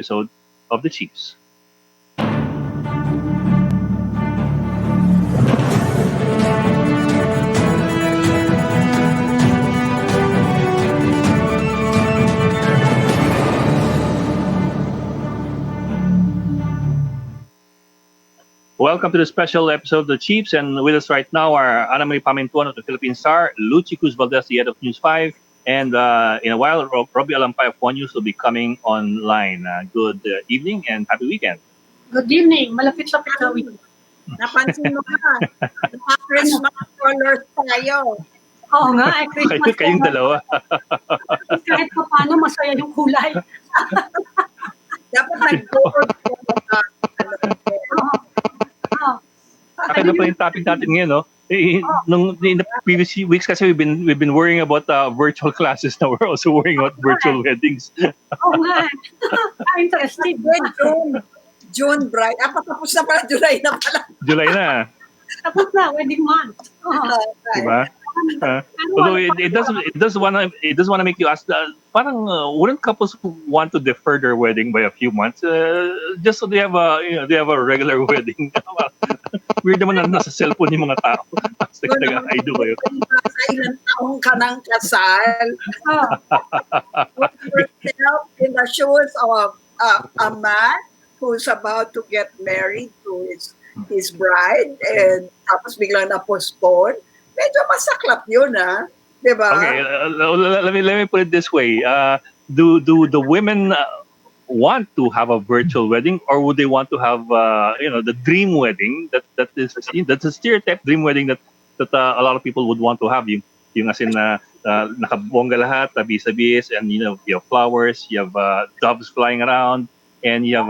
episode of the Chiefs. Welcome to the special episode of the Chiefs, and with us right now are Ana Marie Pamintuan of the Philippine Star, Lucy Cruz Valdez, the head of News 5, and in a while, Robbie Alampay of One News will be coming online. Good evening and happy weekend. Good evening. Malapit-lapit na week. Napansin mo ba? Christmas colors tayo. Oo nga, Christmas Kayong dalawa. kahit pa paano masaya yung kulay. Dapat nag-gold. Akin na pa yung topic natin ngayon, no? In the previous weeks kasi we've been worrying about virtual classes. Now we're also worrying about virtual weddings. Oo nga. Interesting. June, bright. Patapos na pala, July na pala. July na. Tapos na, wedding month. Diba? Although it does wanna make you ask, parang wouldn't couples want to defer their wedding by a few months just so they have a regular wedding? Weird naman na nasa cellphone yung mga tao. Basta nag-aido kayo. Sa ilang taong ka ng kasal. Put yourself in the shoes of a man who's about to get married to his bride and tapos biglang na-postpone. Medyo masaklap yun, ha? Diba? Okay, let me put it this way. Do the women want to have a virtual wedding, or would they want to have the dream wedding that's a stereotype dream wedding that a lot of people would want to have, yung as in nakabongga lahat, tabi-sabis, and you have flowers, you have doves flying around, and you have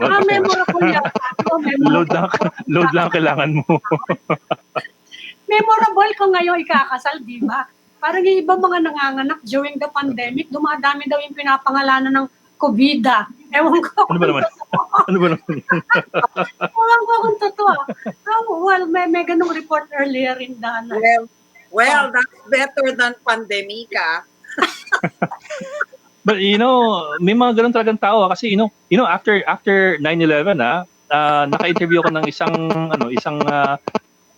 Memorable yata. Load lang kailangan mo. Memorable kung ngayon ikakasal, di ba? Parang yung ibang mga nanganganak during the pandemic, dumadami daw yung pinapangalanan ng COVID. Ewan ko. Ano ba naman? Ewan ko kung totoo. Well, may ganung report earlier in the... Well, that's better than pandemika. But may mga ganun talagang tao kasi after 9/11 naka-interview ako ng isang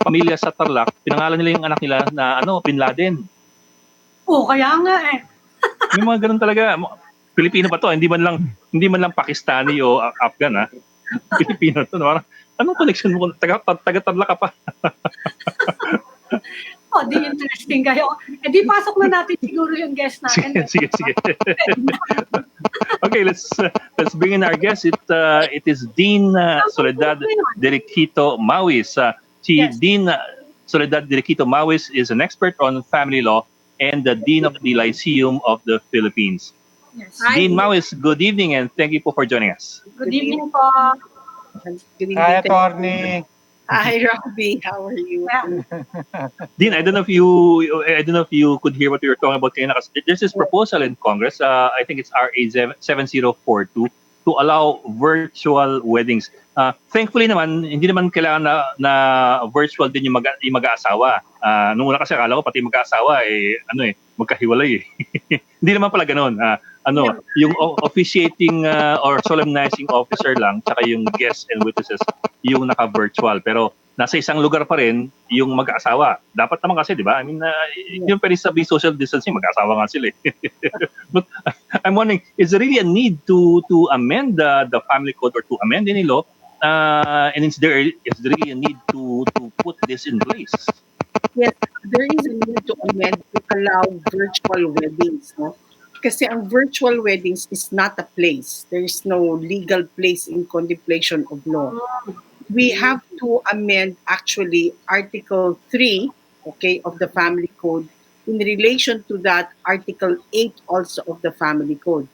pamilya sa Tarlac. Pinangalan nila yung anak nila na Bin Laden. Oo, kaya nga eh. May mga ganun talaga. Pilipino pa to, hindi man lang Pakistani o Afghan Pilipino to. Anong connection mo? Taga-Tarlac ka pa. Di interesting kayo. Di pasok na natin siguro yung guest natin. Sige. Okay, let's bring in our guest. It is Dean Soledad Deriquito Mawis. Dean Soledad Deriquito Mawis is an expert on family law and the Dean of the Lyceum of the Philippines. Yes. Dean Mawis, good evening and thank you po for joining us. Good evening po. Hi, attorney. Hi, Robbie. How are you? Dean, I don't know if you could hear what we were talking about kanina. There's this proposal in Congress. I think it's RA 7042 to allow virtual weddings. Thankfully naman, hindi naman kailangan na virtual din yung mag-aasawa. Nung una kasi akala ko pati mag-aasawa magkahiwalay eh. Hindi naman pala ganoon. Yung officiating or solemnizing officer lang, tsaka yung guests and witnesses, yung naka-virtual. Pero nasa isang lugar pa rin yung mag-aasawa. Dapat naman kasi, di ba? I mean, yung pwede sabihin social distancing, mag-aasawa nga sila eh. But I'm wondering, is there really a need to amend the family code or to amend any law? And is there really a need to put this in place? Yes, there is a need to amend to allow virtual weddings. No? Kasi ang virtual weddings is not a place. There is no legal place in contemplation of law. We have to amend actually Article 3, of the Family Code in relation to that Article 8 also of the Family Code.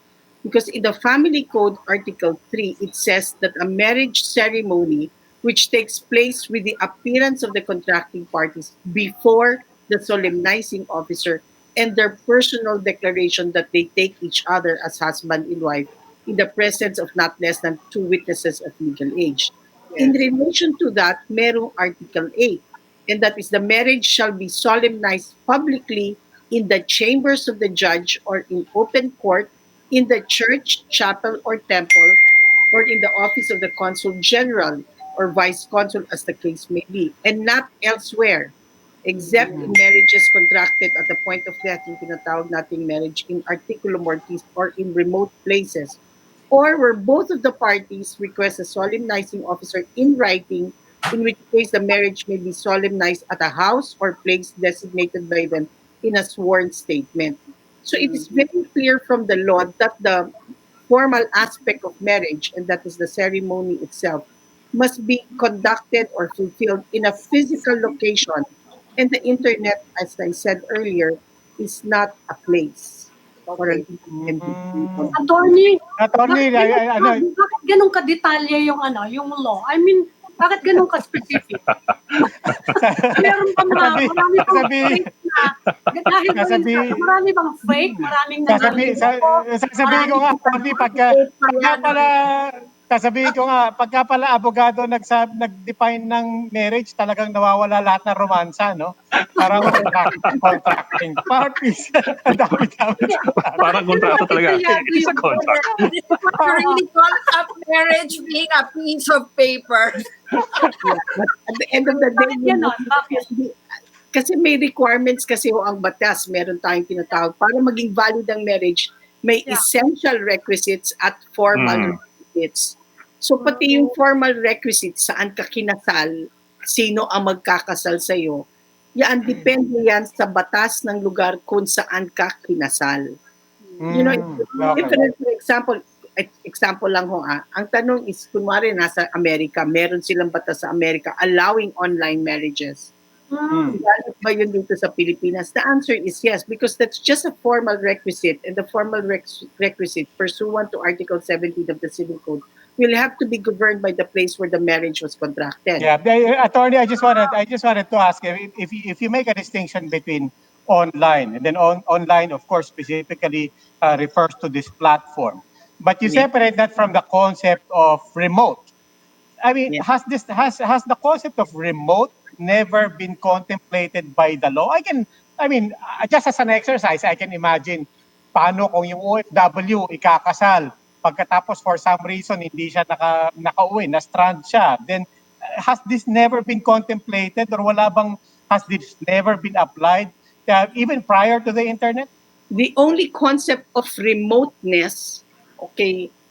Because in the Family Code, Article 3, it says that a marriage ceremony which takes place with the appearance of the contracting parties before the solemnizing officer and their personal declaration that they take each other as husband and wife in the presence of not less than 2 witnesses of legal age. In relation to that, merong Article 8, and that is the marriage shall be solemnized publicly in the chambers of the judge or in open court in the church, chapel, or temple, or in the office of the consul general or vice consul, as the case may be, and not elsewhere, except in marriages contracted at the point of death, yung tinatawag nating marriage in articulo mortis, or in remote places, or where both of the parties request a solemnizing officer in writing, in which case the marriage may be solemnized at a house or place designated by them in a sworn statement. So it is very clear from the law that the formal aspect of marriage, and that is the ceremony itself, must be conducted or fulfilled in a physical location. And the internet, as I said earlier, is not a place or a Okay. legal entity. Attorney, Attorney, bakit ganun ka-detalye yung yung law? I mean, bakit ganun ka-specific? Meron pa marami bang fake na, dahil ba marami bang fake, maraming sasabihin ko nga, Attorney, pagka pala abogado nag-define ng marriage, talagang nawawala lahat ng romansa, no? Parang contracting parties. Ang dami-dami. Parang kontrata talaga. It's a contract. This is what you really call a marriage being a piece of paper. But at the end of the day, Bakit ganon? Bakit? kasi may requirements kasi ang batas, meron tayong tinatawag. Para maging valid ang marriage, may essential requisites at formal requisites. So pati yung formal requisites, saan ka kinasal, sino ang magkakasal sa'yo, yan, depende yan sa batas ng lugar kung saan ka kinasal. You know, for example lang ho, ang tanong is, kunwari nasa Amerika, meron silang batas sa Amerika allowing online marriages. Valid ba yun dito sa Pilipinas? The answer is yes, because that's just a formal requisite, and the formal requisite pursuant to Article 17 of the Civil Code will have to be governed by the place where the marriage was contracted. Yeah, Attorney, I just wanted to ask if you make a distinction between online, and then online, of course, specifically refers to this platform, but you separate that from the concept of remote. I mean, has the concept of remote never been contemplated by the law? Just as an exercise, I can imagine paano kung yung OFW ikakasal, pagkatapos for some reason hindi siya nakauwi, na-strand siya. Then has this never been contemplated, or has this never been applied even prior to the internet? The only concept of remoteness,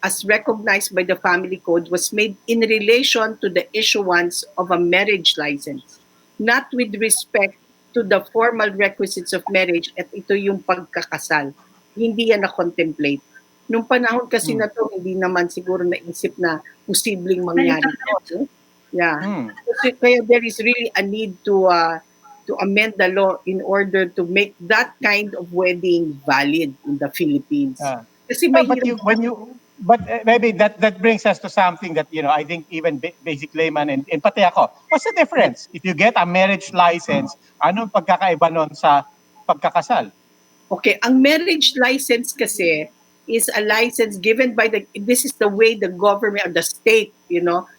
as recognized by the Family Code, was made in relation to the issuance of a marriage license, not with respect to the formal requisites of marriage, at ito yung pagkakasal. Hindi yan na-contemplate. Nung panahon kasi na to, hindi naman siguro naisip na posibleng mangyari to. Yeah. Kaya there is really a need to amend the law in order to make that kind of wedding valid in the Philippines. Kasi but maybe that brings us to something that, I think even basic layman and pati ako, what's the difference? If you get a marriage license, anong pagkakaiba nun sa pagkakasal? Okay, ang marriage license kasi is a license given by this is the way the government or the state,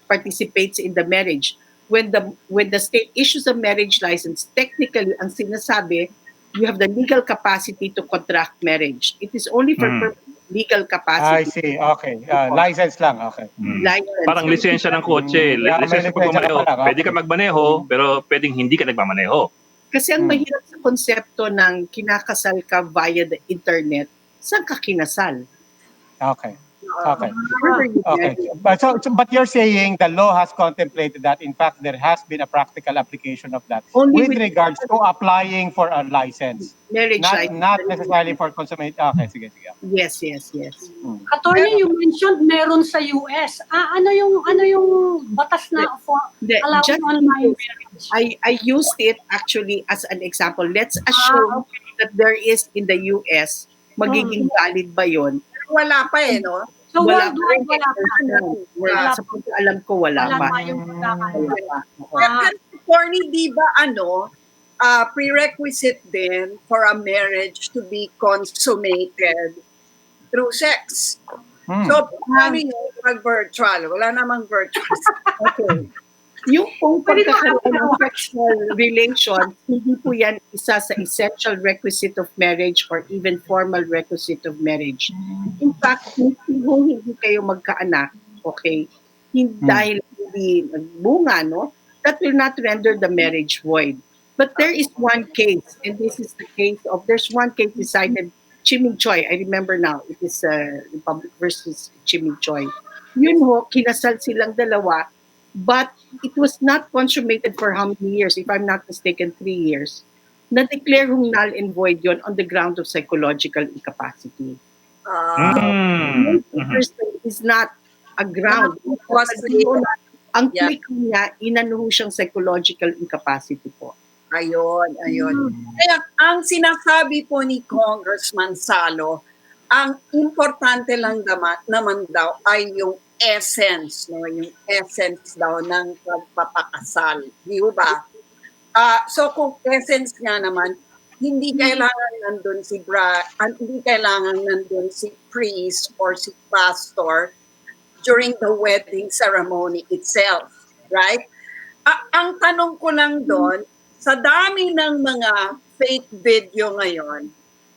participates in the marriage. When the state issues a marriage license, technically, ang sinasabi, you have the legal capacity to contract marriage. It is only for legal capacity. I see. Okay. License lang. Okay. License. Parang lisensya ng kotse. Lisensya pagmamaneho. Pwede ka magmaneho, pero pwedeng hindi ka nagmamaneho. Kasi ang mahirap sa konsepto ng kinakasal ka via the internet, saan ka kinasal? Okay. But you're saying the law has contemplated that. In fact, there has been a practical application of that Only with regards to applying for a license. Marriage license. Not necessarily for consummate. Okay, sige. Yes. Attorney, you mentioned meron sa US. Ano yung batas na for allowing online marriage? I used it actually as an example. Let's assume that there is in the US. Magiging valid ba yun? Wala pa no? So, wala pa. Sa pagkaalam ko, wala pa. Attorney, di ba prerequisite din for a marriage to be consummated through sex? So, paano yung mag-virtual? Wala namang virtual. Okay. Yung pong Pwede pagkakaroon ng makapagawa. sexual relations, hindi po yan isa sa essential requisite of marriage or even formal requisite of marriage. In fact, kung hindi kayo magkaanak, okay, dahil hindi nagbunga, no, that will not render the marriage void. But there is one case, and this is the case of, there's one case decided, Chiming Choi, I remember now, it is Republic versus Chiming Choi. Yun ho, kinasal silang dalawa, but it was not consummated for how many years? If I'm not mistaken, 3 years. Na-declare hong null and void yon on the ground of psychological incapacity. Mm. The person is not a ground. Was Ang Yeah. click niya, inanuho siyang psychological incapacity po. Ayun. Kaya ang sinasabi po ni Congressman Salo, ang importante lang naman daw ay yung essence, no? Yung essence daw ng pagpapakasal. Di ba? So kung essence nga naman, hindi kailangan nandun hindi kailangan nandun si priest or si pastor during the wedding ceremony itself, right? Ang tanong ko lang doon, sa dami ng mga fake video ngayon,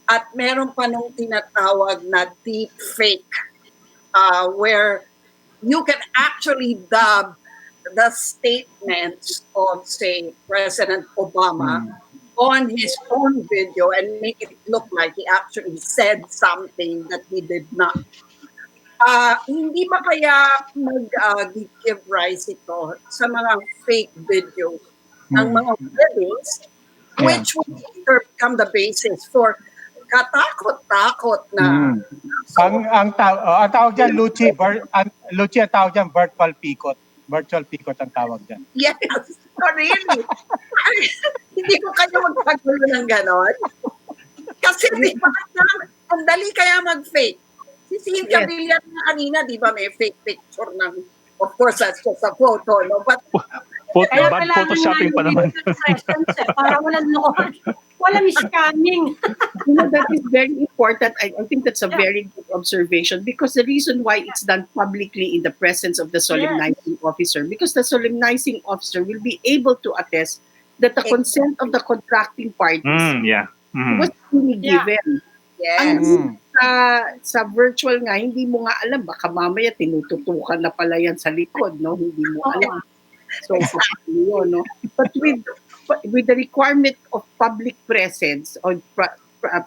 at meron pa nung tinatawag na deep fake, where you can actually dub the statements of, say, President Obama on his own video and make it look like he actually said something that he did not. Hindi ba kaya mag-give rise ito sa mga fake videos ng mga weddings, which will later become the basis for katakot-takot na. Ang tawag diyan, Luchi, ang tawag diyan, virtual pikot. Virtual pikot ang tawag diyan. Yes, really. Hindi ko kayo magkagulo ng ganon. Kasi di ba, ang dali kaya mag-fake. Si Cynthia Villar na kanina, di ba, may fake picture ng, of course, that's just a photo, no? But bad photoshopping pa naman. Para walang scanning. That is very important. I think that's a very good observation, because the reason why it's done publicly in the presence of the solemnizing officer, because the solemnizing officer will be able to attest that the consent of the contracting parties was really given. yes. Sa virtual nga, hindi mo nga alam, baka mamaya tinututukan na pala yan sa likod, no? Hindi mo alam. So, yun, no? But with the requirement of public presence or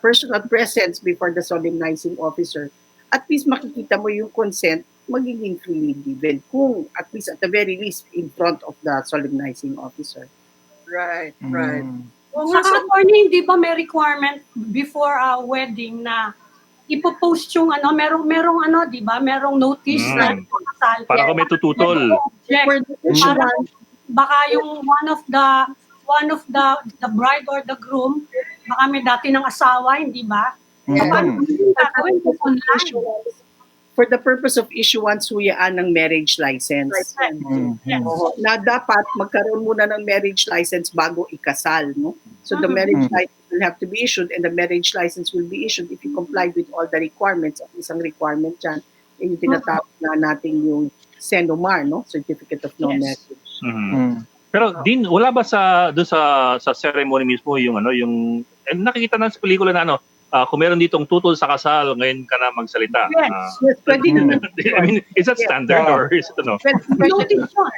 personal presence before the solemnizing officer, at least makikita mo yung consent magiging freely given, kung at least at the very least in front of the solemnizing officer. Right. Saka attorney, hindi ba may requirement before a wedding na ipopost yung merong di ba? Merong notice na kasal. Para kung may tututol. Para baka yung one of the bride or the groom, baka may dati ng asawa, hindi ba? Paano gagawin po online? For the purpose of issuance huyaan ng marriage license. Na dapat magkaroon muna ng marriage license bago ikasal, no? So the marriage license will have to be issued, and the marriage license will be issued if you comply with all the requirements. At isang requirement dyan, yung tinatawag na natin yung CENOMAR, no? Certificate of No Marriage. Pero din wala ba doon sa ceremony mismo yung nakikita na sa pelikula na kung meron ditong tutol sa kasal, ngayon ka na magsalita. Yes, pwede naman. I mean, is that standard or is it Notice yun.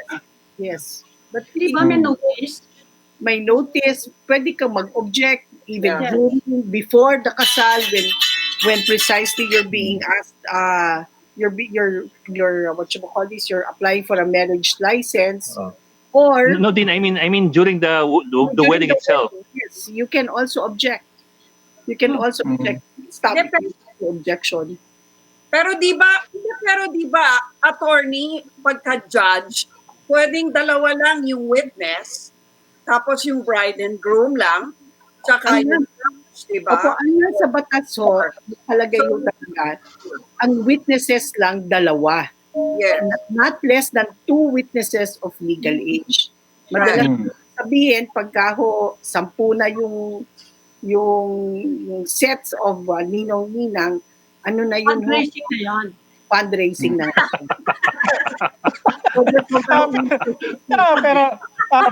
Yes. But Di ba may notice? May notice, pwede kang mag-object even before the kasal, when precisely you're being asked, you're what you call this, you're applying for a marriage license. Or no, Din, I mean during the wedding itself. Yes, you can also object. You can also object. Stop the objection. Pero di ba, attorney, pagka-judge, pwedeng dalawa lang yung witness, tapos yung bride and groom lang, tsaka yung judge, di ba? Opo, sa batas ho, talaga yung talaga, ang witnesses lang dalawa. Yes. Not less than 2 witnesses of legal age. Madalas sabihin, pagka ho, 10 na yung sets of ninong-ninang, ano na yun? Fundraising na yan. Fundraising na.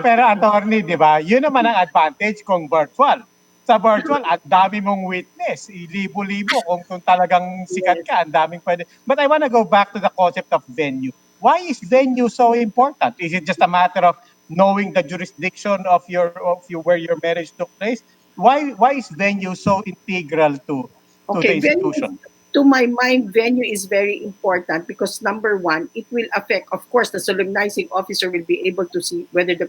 pero attorney, di ba? Yun naman ang advantage kung virtual. Sa virtual, ang dami mong witness. Libo-libo kung talagang sikat ka, ang daming pwede. But I want to go back to the concept of venue. Why is venue so important? Is it just a matter of knowing the jurisdiction of where your marriage took place? Why is venue so integral to the institution? To my mind, venue is very important because number one, it will affect, of course, the solemnizing officer will be able to see whether the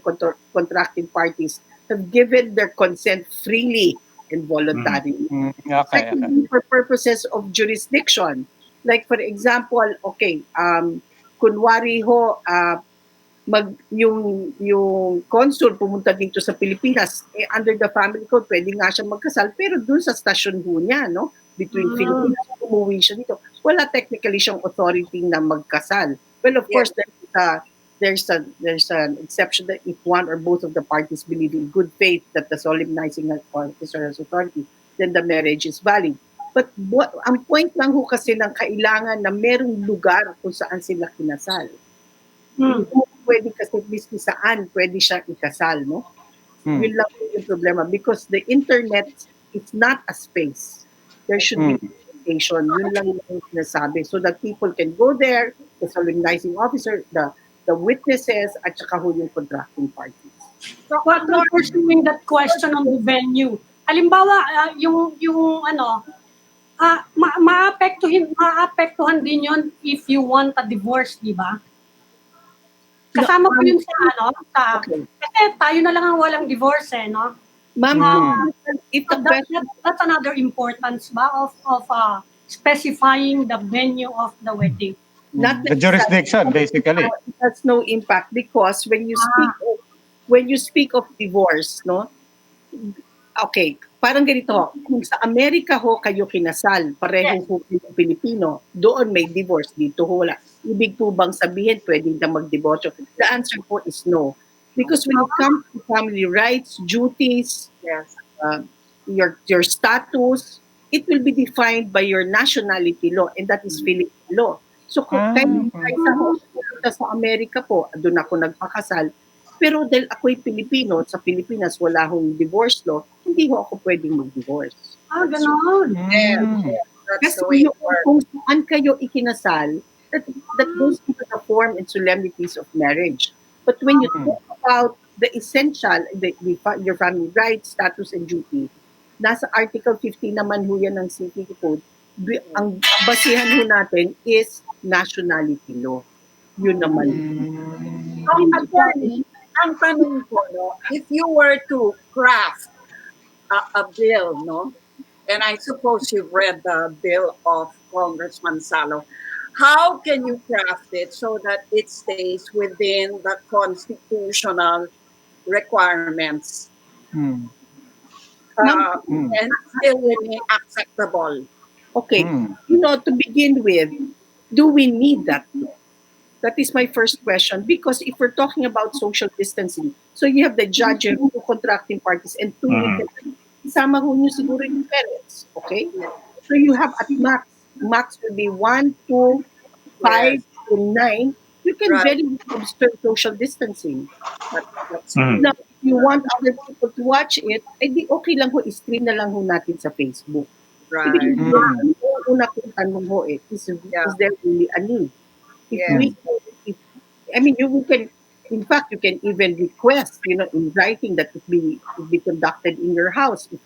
contracting parties have given their consent freely and voluntarily. Okay. Secondly, for purposes of jurisdiction, like for example, okay, kunwari ho, yung consul pumunta dito sa Pilipinas, under the family code, pwede nga siya magkasal, pero dun sa stasyon ho niya, no? Between Philippines, umuwi siya dito. Wala technically siyang authority na magkasal. Well, of course, there's an exception that if one or both of the parties believe in good faith that the solemnizing officer has authority, then the marriage is valid. But ang point lang ho kasi ng kailangan na merong lugar kung saan sila kinasal. Pwede kasi mismo saan pwede siya ikasal, no? Yun lang yung problema because the internet is not a space. There should be communication. Yun lang yung sinasabi so that people can go there, the solemnizing officer, the witnesses, at saka ho yung contracting parties. So, what pursuing that question on the venue? Halimbawa, maapektuhan din yun if you want a divorce, di ba? Kasama po yun kasi tayo na lang ang walang divorce, no? Ma'am, that's another importance ba of specifying the venue of the wedding. Not the jurisdiction, basically. It has no impact because when you speak of divorce, no? Okay, parang ganito, kung sa Amerika ho kayo kinasal, pareho ho kayo Pilipino, doon may divorce, dito ho wala. Ibig po bang sabihin pwedeng na mag-divorce? The answer po is no. Because when it comes to family rights, duties, your status, it will be defined by your nationality law, and that is Philippine law. So kung sa Amerika po, doon ako nagpakasal, pero dahil ako'y Pilipino, sa Pilipinas wala hong divorce law, hindi ho ako pwedeng mag-divorce. Ganon. Kasi kung saan kayo ikinasal, that goes into the form and solemnities of marriage. But when you talk about the essential, your family rights, status, and duty, nasa Article 15 naman ho yan ng CPT Code, ang basihan ho natin is nationality law. Yun naman. Attorney, ang tanong ko, no, if you were to craft a bill, no, and I suppose you've read the bill of Congressman Salo, how can you craft it so that it stays within the constitutional requirements and still remain acceptable? Okay, to begin with, do we need that? That is my first question. Because if we're talking about social distancing, so you have the judge and two contracting parties and two witnesses, isama ho nyo siguro yung parents. Okay? So you have at max will be 1, 2, 5, to 9. You can very well observe social distancing. Now, if you want other people to watch it, okay lang ho, stream na lang ho natin sa Facebook. Right. Una kong tanong ho is there really a need? You can, in fact, you can even request, in writing that it be conducted in your house. If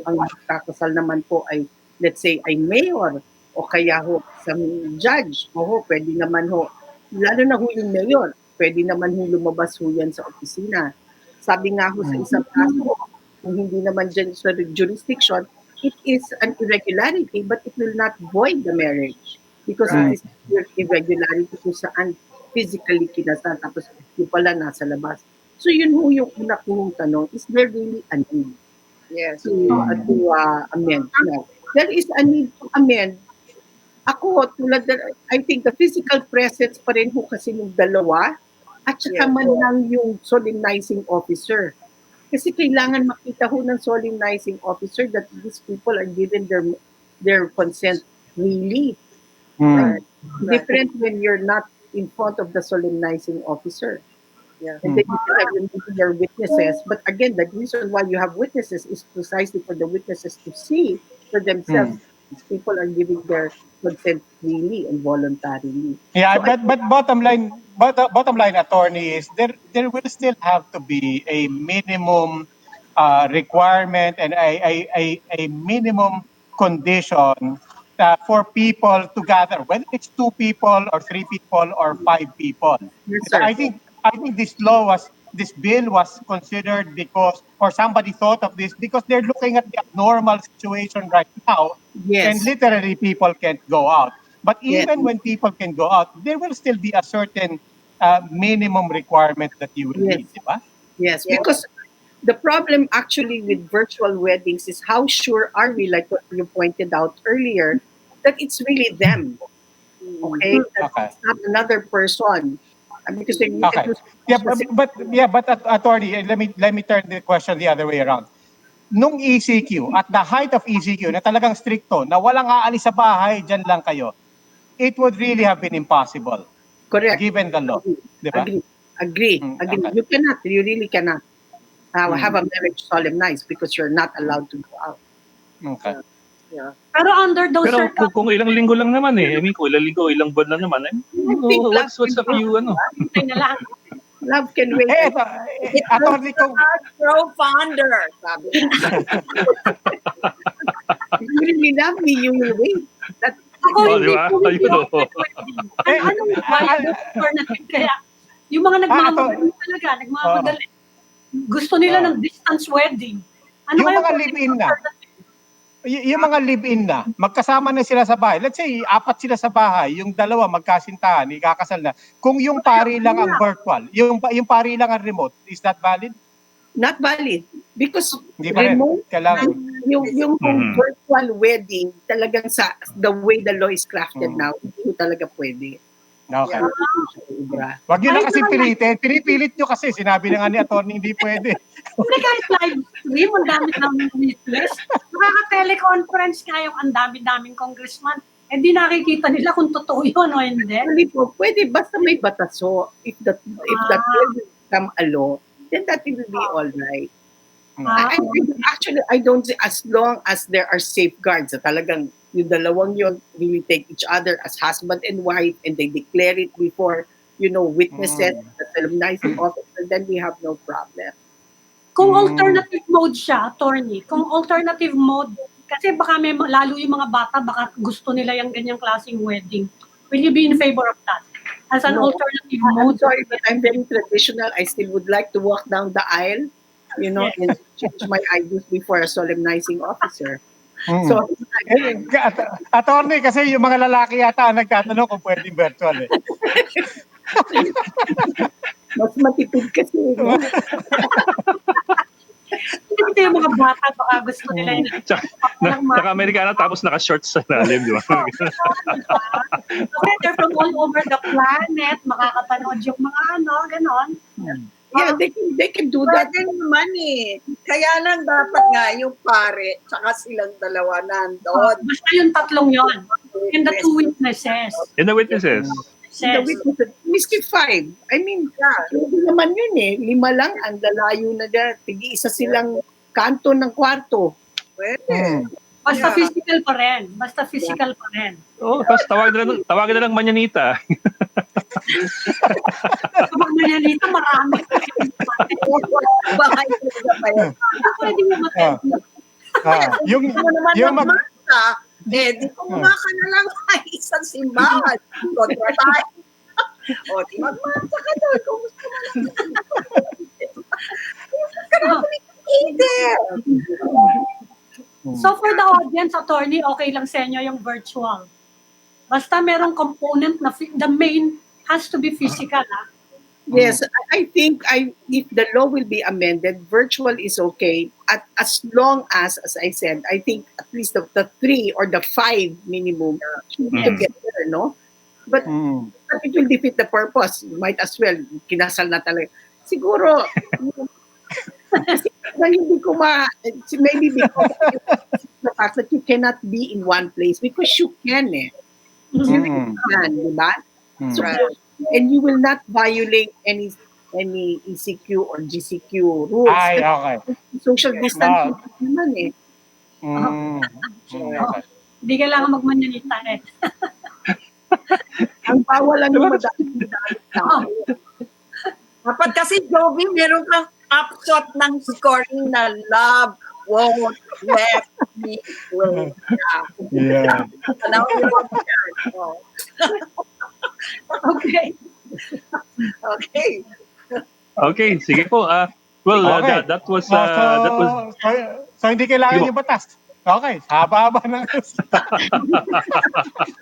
ang kakasal naman po ay, let's say, ay mayor o kaya ho sa judge, pwede naman ho, lalo na ho yung mayor, pwede naman ho lumabas ho yan sa opisina. Sabi nga ho sa isang kaso, kung hindi naman dyan sa jurisdiction, it is an irregularity, but it will not void the marriage. Because it is irregularity kung saan physically kinasal, tapos yung pala nasa labas. So yun ho yung una kong tanong, is there really a need to amend? No. There is a need to amend. Ako, I think the physical presence pa rin ho kasi ng dalawa, at saka man lang yung solemnizing officer. Kasi kailangan makita ho ng solemnizing officer that these people are given their consent really. Different when you're not in front of the solemnizing officer. Yeah. And then you can have your witnesses. But again, the reason why you have witnesses is precisely for the witnesses to see for themselves. These people are giving their consent freely and voluntarily. Yeah, So I but bottom line, attorney, is there will still have to be a minimum requirement and a minimum condition for people to gather, whether it's 2 people or 3 people or 5 people. yes, Diba? sir. I think this bill was considered because, or somebody thought of this because they're looking at the abnormal situation right now, when Yes, literally people can't go out. But yes, even when people can go out, there will still be a certain minimum requirement that you will yes, need, di ba? yes. Yes. Because the problem actually with virtual weddings is how sure are we, like what you pointed out earlier, that it's really them. Okay, that Okay. it's not another person. Because you can Okay. do Yeah, specific. attorney, let me turn the question the other way around. Nung ECQ, at the height of ECQ, na talagang stricto, na walang aalis sa bahay, dyan lang kayo, it would really have been impossible Correct. given the law, Agree. di ba? Agree. Agree. Agree. Okay. You cannot. You really cannot have Mm. a marriage solemnized because you're not allowed to go out. Okay. Yeah. Pero under those Pero circumstances, kung ilang linggo lang naman I mean, kung ilang linggo, ilang buwan lang naman, I think love what's can up wait. you, hintay na lang. Love can wait. Eh, ito, It was attorney, kung, grow fonder, sabi niya. If you really love me, you will wait. That Ako Oh, hindi di ba? ko hindi Ayun, ako oh. pwedeng. Eh, Anong viable alternative kaya? Yung mga nagmamadali talaga, nagmamadali. Gusto nila ng distance wedding. Ano Yung kaya mga pwedeng live-in na, alternative? yung mga live-in na, magkasama na sila sa bahay. Let's say, 4 sila sa bahay, yung dalawa magkasintahan, ikakasal na. Kung yung pari lang ang virtual, yung pari lang ang remote, is that valid? not valid because Hindi pa rin. remote Kailangan. yung Mhm. virtual wedding talagang sa the way the law is crafted Mhm. now, hindi mo talaga pwede. Okay. Sobra. Wag nyo na Kahit kasi naman pilitin. Pinipilit nyo kasi. Sinabi na nga ni attorney, hindi pwede. Hindi kahit live stream, ang dami-daming witness. Nakaka-teleconference nga yung ang dami-daming congressman. Eh di nakikita nila kung totoo yun o hindi. Actually po, pwede basta may bataso. If that will become a law, then that will be all right. Actually, I don't see, as long as there are safeguards, talagang yung dalawang yun really take each other as husband and wife and they declare it before, witnesses, the solemnizing officer, then we have no problem. Kung alternative mode siya, attorney, kung alternative mode, kasi baka may lalo yung mga bata, baka gusto nila yung ganyang klaseng wedding. Will you be in favor of that? As an No. alternative I'm mode? sorry, but I'm very traditional. I still would like to walk down the aisle, and change my IDs before a solemnizing officer. So, Attorney, kasi yung mga lalaki yata ang nagtatanong kung pwedeng virtual eh. mas matipid kasi, no? Hindi yung mga bata, baka gusto nila yung Naka-Amerikana tapos naka-shorts sa lalim, di ba? Okay, they're from all over the planet, makakapanood yung mga ganon. Yeah, they can do that. Pwede naman eh. Kaya lang dapat nga yung pare tsaka silang dalawa nandoon. Basta yung tatlong yon. And the two witnesses. And the witnesses. The witnesses, miski 5. I mean, hindi naman yun eh. 5 lang, ang lalayo na dyan. Tig-isa silang kanto ng kwarto. Pwede. Basta physical pa rin. Basta physical pa rin. Oh, tapos tawagan na lang manyanita. Kapag nanyanita, marami. Bahay talaga pa yun. Pwede mo matendo. Yung magmasa, di kumuha ka na lang ay isang simbahan. Kontra tayo. O, di magmasa ka doon. Kumusta mo lang. Hindi. So for the audience, attorney, okay lang sa inyo yung virtual. Basta merong component na the main has to be physical. Yes, I think if the law will be amended, virtual is okay. As long as I said, I think at least the 3 or the 5 minimum should be together, no? But it will defeat the purpose. You might as well, kinasal na talaga. Siguro, hindi ko maybe because the fact that you cannot be in one place because you can eh. You can, di ba? So, and you will not violate any ECQ or GCQ rules. Ay, okay. Social distancing No. naman eh. Okay. Hindi kailangan magmanyanita eh. Ang bawal lang yung Diba? madami Oh, Dapat kasi, Joby, meron kang upshot ng scoring na love won't let me win. Yeah. Ano yun? Oh. okay. Okay. Okay, sige po. Well, Okay. that was So hindi kailangan Sige po. yung batas. Okay, haba-haba ng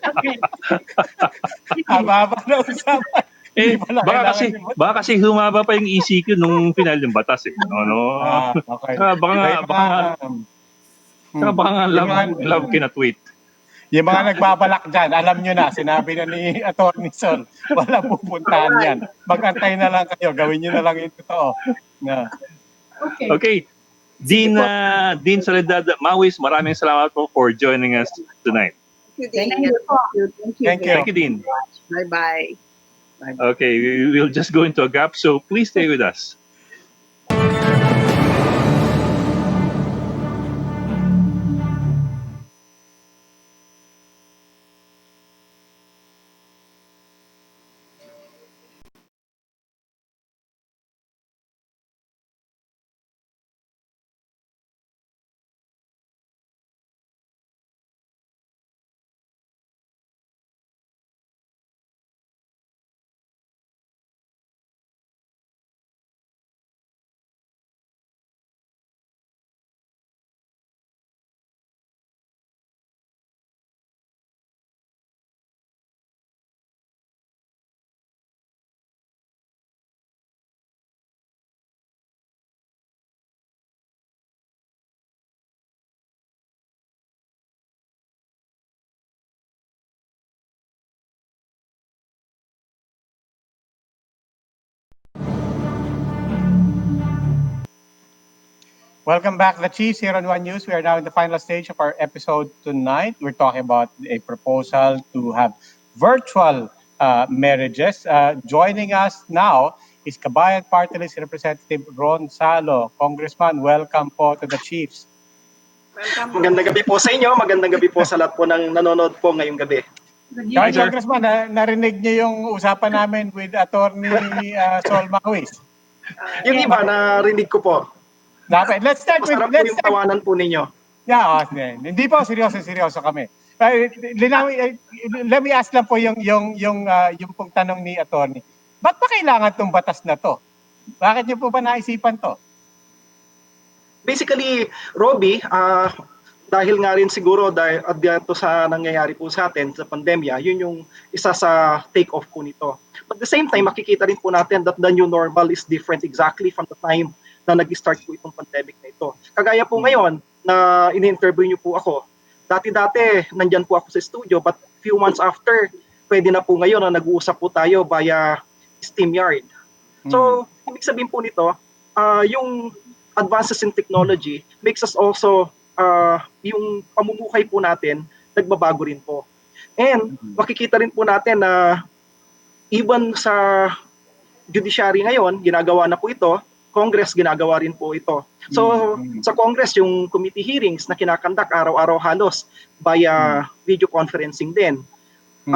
Okay. haba-haba ng usapan. eh, Hindi pala baka kailangan yung batas. baka kasi humaba pa yung ECQ nung final ng batas eh. No. Okay. Baka nga, baka nga love cannot wait. Yung mga nagbabalak dyan, alam nyo na, sinabi na ni Atty. Sol, wala pupuntahan yan. Mag-antay na lang kayo, gawin nyo na lang yung totoo. Yeah. Okay. Okay. Dean Soledad Mawis, maraming salamat po for joining us tonight. Thank you. Thank you. Thank you, Dean. Bye-bye. Okay, we'll just go into a gap, so please stay with us. Welcome back, the Chiefs, here on One News. We are now in the final stage of our episode tonight. We're talking about a proposal to have virtual marriages. Joining us now is Kabayan Party List Representative Ron Salo. Congressman, welcome po to the Chiefs. Welcome. Magandang gabi po sa inyo. Magandang gabi po sa lahat po ng nanonood po ngayong gabi. Hi, sir. Congressman, narinig niyo yung usapan namin with Atty. Sol Mawis. Yung iba, narinig ko po. Dapat, let's start with... Masarap po yung tawanan po ninyo. Yeah, hindi po seryoso kami. Let me ask lang po yung pong tanong ni attorney. Ba't ba kailangan tong batas na to? Bakit niyo po ba naisipan to? Basically, Robbie, dahil nga rin siguro dahil dito sa nangyayari po sa atin sa pandemya, yun yung isa sa take-off po nito. But at the same time, makikita rin po natin that the new normal is different exactly from the time na nag-start po itong pandemic na ito. Kagaya po ngayon na in-interview niyo po ako, dati-dati nandyan po ako sa studio but few months after, pwede na po ngayon na nag-uusap po tayo via StreamYard. So, ibig sabihin po nito, yung advances in technology makes us also, yung pamumuhay po natin, nagbabago rin po. And makikita rin po natin na even sa judiciary ngayon, ginagawa na po ito, Congress ginagawa rin po ito. So sa Congress, yung committee hearings na kinakandak araw-araw halos via video conferencing din.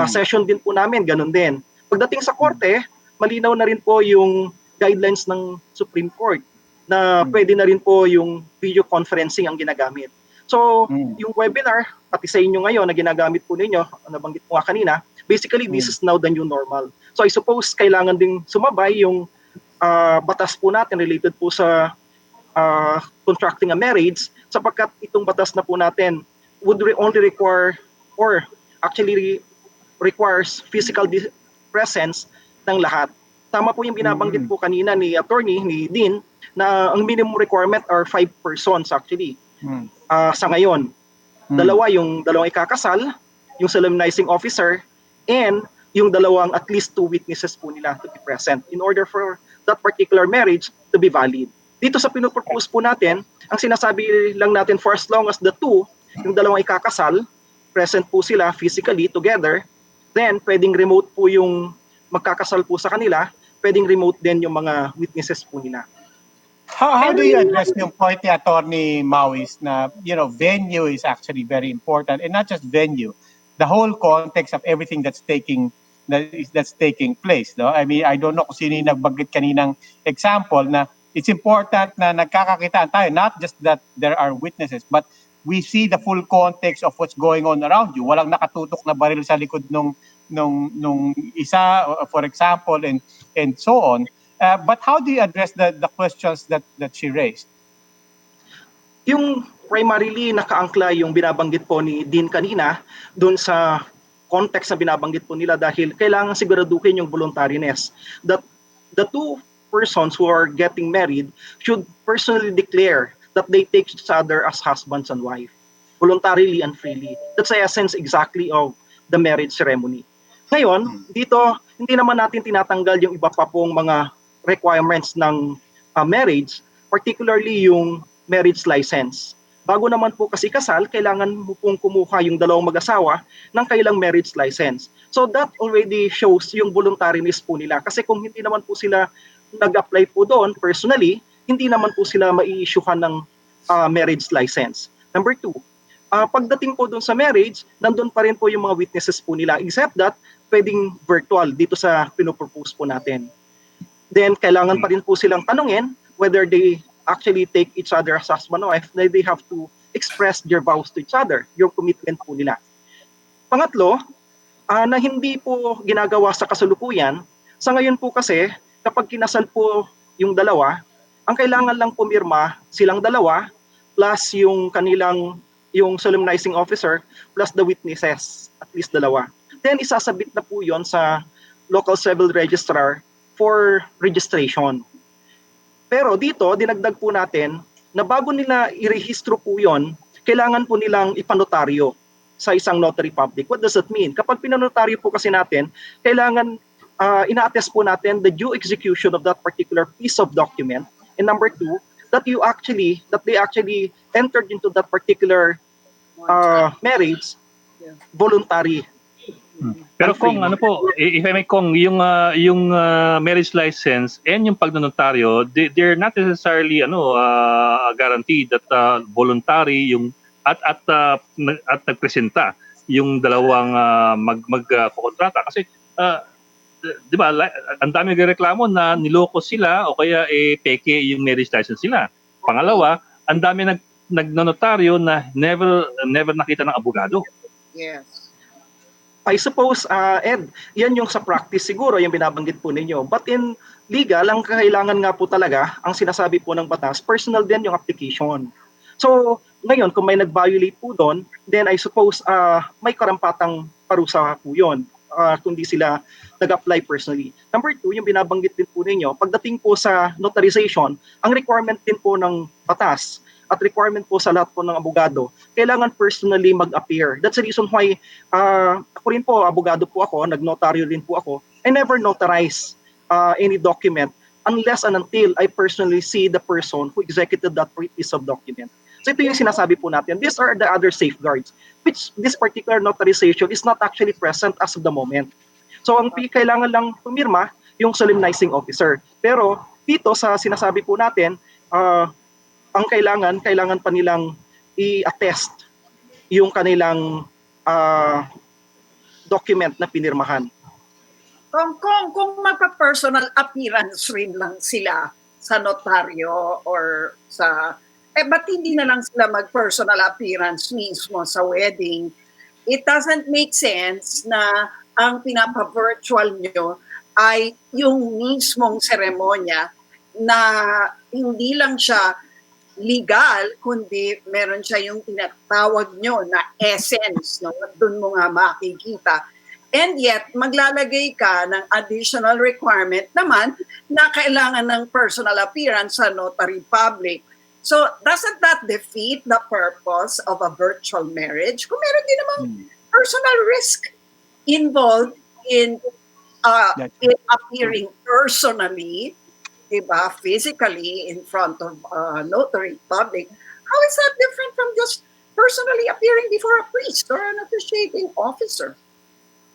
Session din po namin, ganun din. Pagdating sa korte, malinaw na rin po yung guidelines ng Supreme Court na pwede na rin po yung video conferencing ang ginagamit. So yung webinar, pati sa inyo ngayon na ginagamit po ninyo, nabanggit po nga kanina, basically this is now the new normal. So I suppose kailangan ding sumabay yung batas po natin related po sa contracting a marriage sapagkat itong batas na po natin would only require or actually requires physical presence ng lahat. Tama po yung binabanggit po kanina ni attorney, ni Dean, na ang minimum requirement are 5 persons actually sa ngayon. Yung dalawang ikakasal, yung solemnizing officer, and yung dalawang at least 2 witnesses po nila to be present in order for that particular marriage to be valid. Dito sa pinopropose po natin, ang sinasabi lang natin for as long as the two, yung dalawang ikakasal, present po sila physically together, then pwedeng remote po yung magkakasal po sa kanila, pwedeng remote din yung mga witnesses po nila. How do you address yung point ni Attorney Mauis na, venue is actually very important, and not just venue, the whole context of everything that's taking place, no? I mean, I don't know kung sino yung nagbanggit kaninang example na it's important na nagkakakitaan tayo, not just that there are witnesses, but we see the full context of what's going on around you. Walang nakatutok na baril sa likod nung isa, for example, and so on. But how do you address the questions that she raised? Yung primarily nakaangkla yung binabanggit po ni Dean kanina doon sa context na binabanggit po nila dahil kailangan siguraduhin yung voluntariness that the two persons who are getting married should personally declare that they take each other as husbands and wife voluntarily and freely. That's the essence exactly of the marriage ceremony. Ngayon, dito hindi naman natin tinatanggal yung iba pa pong mga requirements ng marriage, particularly yung marriage license. Bago naman po kasi kasal, kailangan mo pong kumuha yung dalawang mag-asawa ng kailang marriage license. So that already shows yung voluntariness po nila. Kasi kung hindi naman po sila nag-apply po doon personally, hindi naman po sila mai-issuehan ng marriage license. Number 2, pagdating po doon sa marriage, nandun pa rin po yung mga witnesses po nila, except that pwedeng virtual dito sa pinopropose po natin. Then kailangan pa rin po silang tanungin whether they actually take each other as husband or wife, they have to express their vows to each other, yung commitment po nila. Pangatlo, na hindi po ginagawa sa kasalukuyan, sa ngayon po kasi, kapag kinasal po yung dalawa, ang kailangan lang pumirma silang dalawa, plus yung solemnizing officer, plus the witnesses, at least dalawa. Then isasabit na po yon sa local civil registrar for registration. Pero dito, dinagdag po natin na bago nila irehistro po yon, kailangan po nilang ipanotaryo sa isang notary public. What does that mean? Kapag pinanotaryo po kasi natin, kailangan ina-attest po natin the due execution of that particular piece of document. And number 2, that they actually entered into that particular marriage voluntary. Pero kung ano po, if I may, kung yung marriage license and yung pagnonotaryo, they're not necessarily guaranteed that voluntary yung at nagpresenta yung dalawang magkokontrata kasi di ba ang dami nagrereklamo na niloko sila o kaya peke yung marriage license nila. Pangalawa, ang dami nagnonotaryo na never nakita ng abogado. Yes. I suppose, Ed, yan yung sa practice siguro, yung binabanggit po ninyo. But in legal, ang kailangan nga po talaga, ang sinasabi po ng batas, personal din yung application. So, ngayon, kung may nag-violate po doon, then I suppose may karampatang parusa po yun, kung di sila nag-apply personally. Number 2, yung binabanggit din po ninyo, pagdating po sa notarization, ang requirement din po ng batas, at requirement po sa lahat po ng abogado, kailangan personally mag-appear. That's the reason why ako rin po, abogado po ako, nag-notaryo rin po ako, I never notarize any document unless and until I personally see the person who executed that piece of document. So ito yung sinasabi po natin. These are the other safeguards, which this particular notarization is not actually present as of the moment. So ang kailangan lang pumirma yung solemnizing officer. Pero dito sa sinasabi po natin, ang kailangan pa nilang i-attest yung kanilang document na pinirmahan. Kung magpa-personal appearance rin lang sila sa notaryo or sa ba't hindi na lang sila mag-personal appearance mismo sa wedding? It doesn't make sense na ang pinapa-virtual nyo ay yung mismong seremonya na hindi lang siya legal, kundi meron siya yung tinatawag nyo na essence, no? Doon mo nga makikita. And yet, maglalagay ka ng additional requirement naman na kailangan ng personal appearance sa notary public. So, doesn't that defeat the purpose of a virtual marriage? Kung meron din namang personal risk involved in appearing personally, diba, physically in front of notary public, how is that different from just personally appearing before a priest or an officiating officer?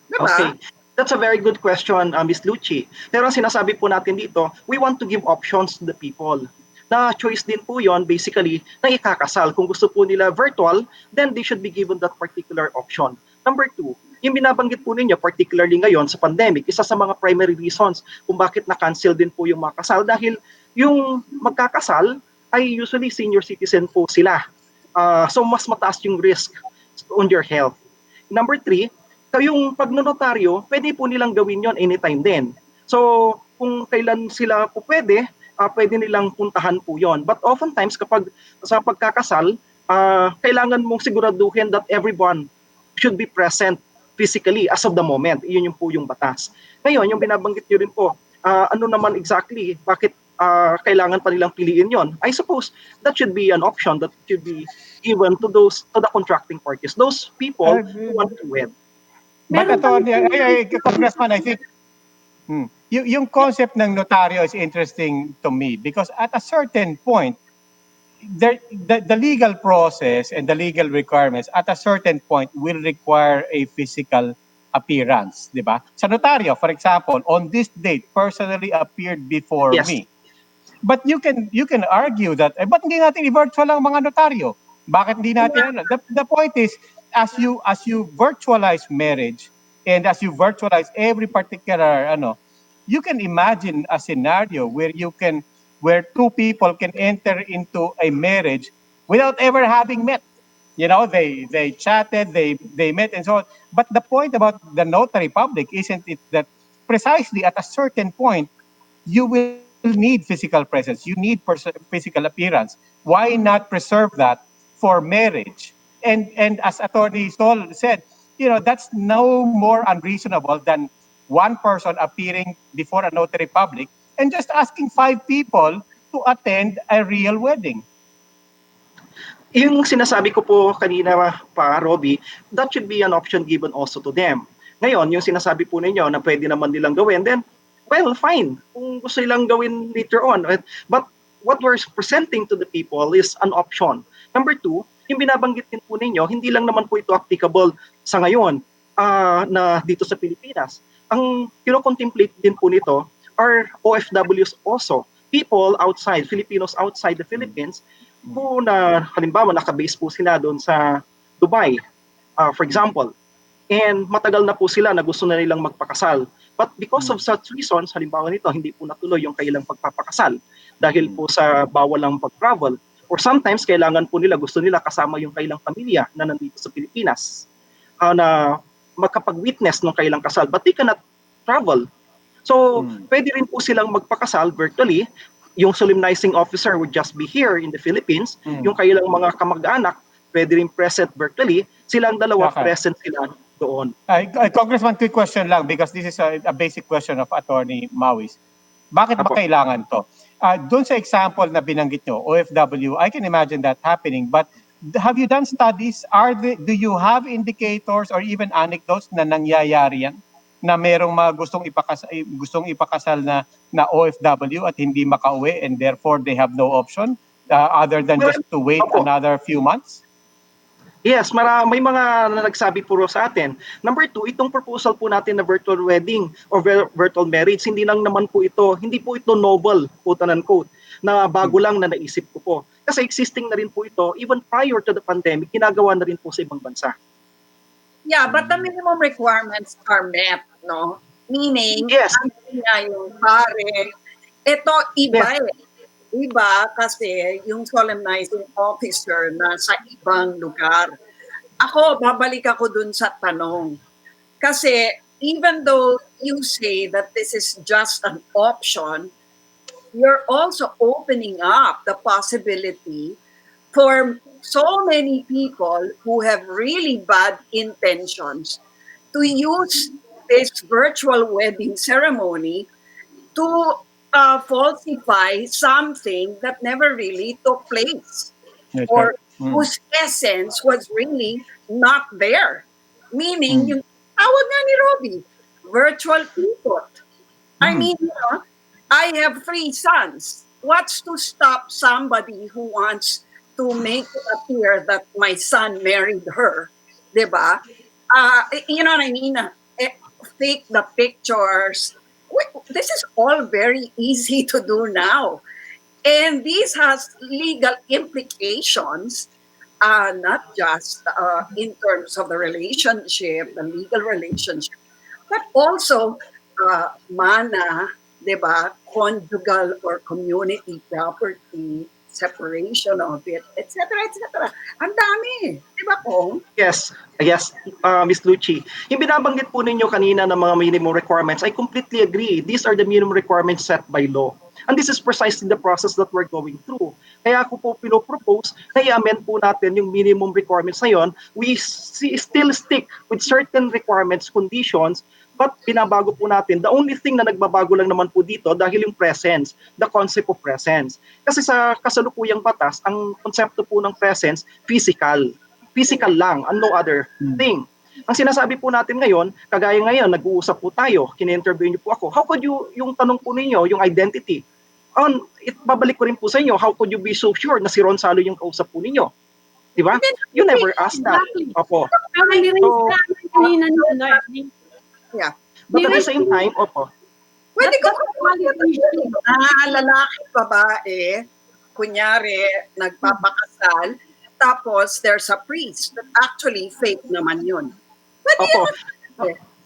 Diba? Okay. That's a very good question, Ms. Lucci. Pero ang sinasabi po natin dito, we want to give options to the people. Na choice din po yon basically na ikakasal. Kung gusto po nila virtual, then they should be given that particular option. Number two, yung binabanggit po ninyo, particularly ngayon sa pandemic, isa sa mga primary reasons kung bakit na-cancel din po yung mga kasal dahil yung magkakasal ay usually senior citizen po sila. So mas mataas yung risk on your health. Number three, kayong pagnonotaryo, pwede po nilang gawin yon anytime din. So kung kailan sila po pwede nilang puntahan po yon. But oftentimes kapag sa pagkakasal, kailangan mong siguraduhin that everyone should be present physically as of the moment. Iyon yung po yung batas. Ngayon, yung binabanggit nyo rin po, ano naman exactly, bakit kailangan pa nilang piliin yon? I suppose that should be an option that should be given to the contracting parties, those people who want to wed. But Meron Attorney, Congressman, I think yung concept ng notaryo is interesting to me because at a certain point, the legal process and the legal requirements at a certain point will require a physical appearance, di ba? Sa notaryo, for example, on this date, personally appeared before Yes. me. But you can argue that, ba't hindi natin i-virtual ang mga notaryo? Bakit hindi natin, the point is, as you virtualize marriage and as you virtualize every particular, you can imagine a scenario where two people can enter into a marriage without ever having met. They chatted, they met and so on. But the point about the notary public isn't it that precisely at a certain point, you will need physical presence. You need physical appearance. Why not preserve that for marriage? And as Attorney Stoll said, that's no more unreasonable than one person appearing before a notary public and just asking 5 people to attend a real wedding. Yung sinasabi ko po kanina pa, Robbie, that should be an option given also to them. Ngayon, yung sinasabi po ninyo na pwede naman nilang gawin, then, well, fine. Kung gusto nilang gawin later on. But what we're presenting to the people is an option. Number two, yung binabanggit din po ninyo, hindi lang naman po ito applicable sa ngayon na dito sa Pilipinas. Ang kino-contemplate din po nito are OFWs also. People outside, Filipinos outside the Philippines, po na halimbawa nakabase po sila doon sa Dubai, for example. And matagal na po sila na gusto na nilang magpakasal. But because of such reasons, halimbawa nito, hindi po natuloy yung kailang pagpapakasal dahil po sa bawal ng pag-travel. Or sometimes, kailangan po nila, gusto nila kasama yung kailang pamilya na nandito sa Pilipinas na makapag-witness ng kailang kasal. But they cannot travel. So, pwede rin po silang magpakasal virtually. Yung solemnizing officer would just be here in the Philippines. Yung kailang mga kamag-anak, pwede rin present virtually. Silang dalawa present sila doon. Congressman, quick question lang because this is a basic question of Attorney Mawis. Bakit ba kailangan to? Doon sa example na binanggit nyo, OFW, I can imagine that happening. But have you done studies? Do you have indicators or even anecdotes na nangyayari yan? Na merong mga gustong ipakasal na OFW at hindi makauwi and therefore they have no option other than just to wait another few months? Yes, may mga nagsabi po sa atin. Number two, itong proposal po natin na virtual wedding or virtual marriage, hindi po ito novel, quote unquote, na bago lang na naisip ko po. Kasi existing na rin po ito, even prior to the pandemic, ginagawa na rin po sa ibang bansa. Yeah, but the minimum requirements are met, no? Meaning, yes, yung pare, ito iba Iba kasi yung solemnizing officer na sa ibang lugar. Babalik ako dun sa tanong. Kasi even though you say that this is just an option, you're also opening up the possibility for so many people who have really bad intentions to use this virtual wedding ceremony to falsify something that never really took place or whose essence was really not there. Meaning, yung tawag nga ni Robbie, virtual people. I mean, I have 3 sons. What's to stop somebody who wants to make it appear that my son married her? Diba? You know what I mean? take the pictures. This is all very easy to do now. And this has legal implications, not just in terms of the relationship, the legal relationship, but also mana, di ba, conjugal or community property, separation of it, etc., etc. Ang dami, di ba, Kong? Yes, yes, Ms. Lucci. Yung binabanggit po ninyo kanina ng mga minimum requirements, I completely agree. These are the minimum requirements set by law. And this is precisely the process that we're going through. Kaya ako po pinopropose na i-amend po natin yung minimum requirements na yun. We still stick with certain requirements, conditions, but binabago po natin. The only thing na nagbabago lang naman po dito dahil yung presence, the concept of presence. Kasi sa kasalukuyang batas, ang konsepto po ng presence, physical. Physical lang and no other thing. Ang sinasabi po natin ngayon, kagaya ngayon, nag-uusap po tayo, kine-interview niyo po ako, how could you, yung tanong po ninyo, yung identity, babalik ko rin po sa inyo, how could you be so sure na si Ron Salo yung kausap po ninyo? Di ba? You never asked that. Opo. Yeah. But at the same time, opo. Pwede ko lalaki, babae, kunyari, nagpapakasal, tapos there's a priest. But actually, fake naman yun. Opo.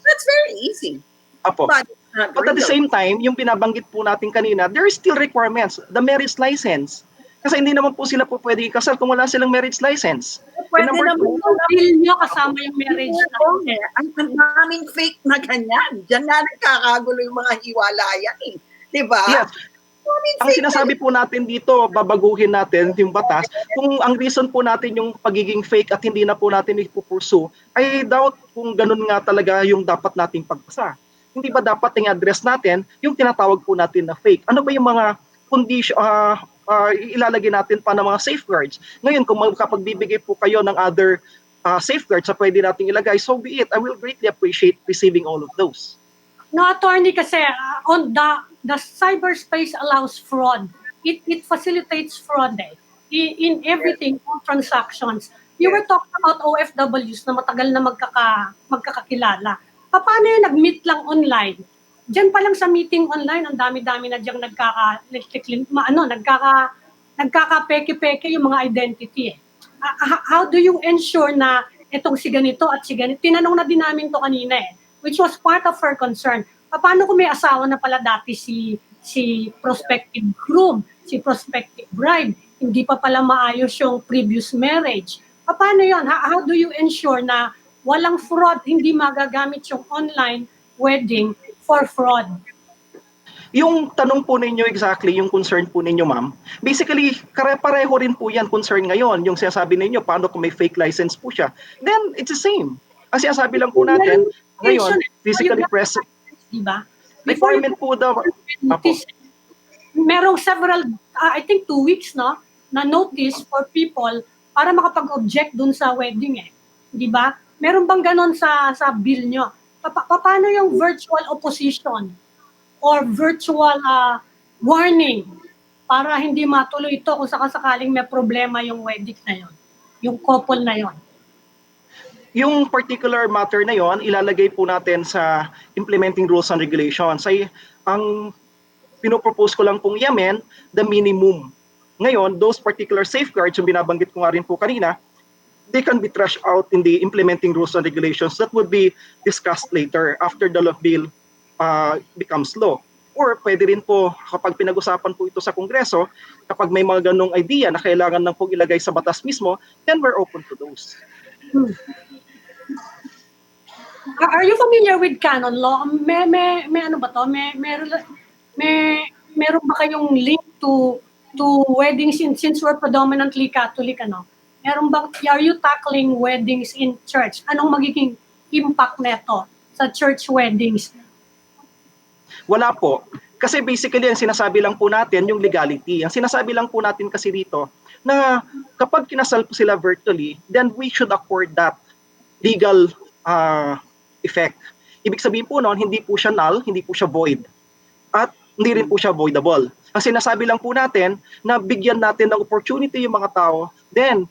That's very easy. Opo. But at the same time, yung binabanggit po natin kanina, there is still requirements. The marriage license. Kasi hindi naman po sila po pwede ikasal kung wala silang marriage license. Pwede naman yung bill nyo kasama yung marriage license. Ang daming fake na ganyan. Diyan nga nagkakagulo yung mga hiwalayan eh. Diba? Yes. Ang sinasabi po natin dito, babaguhin natin yung batas. Kung ang reason po natin yung pagiging fake at hindi na po natin ipupursue, I doubt kung ganun nga talaga yung dapat nating pagpasa. Hindi ba dapat i-address natin yung tinatawag po natin na fake? Ano ba yung mga condition, ilalagay natin pa ng mga safeguards? Ngayon, kung makapagbibigay po kayo ng other safeguards na pwede nating ilagay, so be it. I will greatly appreciate receiving all of those. No, attorney, kasi on the cyberspace allows fraud. It facilitates fraud in everything, all transactions. You were talking about OFWs na matagal na magkakakilala. Paano yung nag-meet lang online? Diyan pa lang sa meeting online, ang dami-dami na diyang nagkaka-peke-peke yung mga identity. How do you ensure na itong si ganito at si ganito? Tinanong na din namin to kanina which was part of her concern. Paano kung may asawa na pala dati si prospective groom, si prospective bride, hindi pa pala maayos yung previous marriage? Paano yon? How do you ensure na walang fraud, hindi magagamit yung online wedding for fraud? Yung tanong po ninyo exactly, yung concern po ninyo, ma'am, basically, kare-pareho rin po yan concern ngayon. Yung sinasabi ninyo, paano kung may fake license po siya? Then, it's the same. Ang sinasabi lang po natin, ngayon, physically present. Diba? Requirement po daw. Merong several, I think 2 weeks, no, na notice for people para makapag-object dun sa wedding Di ba? Meron bang ganon sa bill nyo? Paano yung virtual opposition or virtual warning para hindi matuloy ito kung sakasakaling may problema yung wedding na yon, yung couple na yon? Yung particular matter na yon, ilalagay po natin sa implementing rules and regulations. Ang pinopropose ko lang pong i-amend, the minimum. Ngayon, those particular safeguards, yung binabanggit ko nga rin po kanina, they can be trashed out in the implementing rules and regulations that would be discussed later after the bill becomes law. Or pwede rin po kapag pinag-usapan po ito sa Kongreso, kapag may mga ganong idea na kailangan lang pong ilagay sa batas mismo, then we're open to those. Are you familiar with canon law? May ano ba to? Meron ba kayong link to weddings since we're predominantly Catholic Meron bang, are you tackling weddings in church? Anong magiging impact neto sa church weddings? Wala po. Kasi basically, ang sinasabi lang po natin, yung legality. Ang sinasabi lang po natin kasi dito, na kapag kinasal po sila virtually, then we should accord that legal effect. Ibig sabihin po noon, hindi po siya null, hindi po siya void. At hindi rin po siya voidable. Ang sinasabi lang po natin, na bigyan natin ng opportunity yung mga tao, then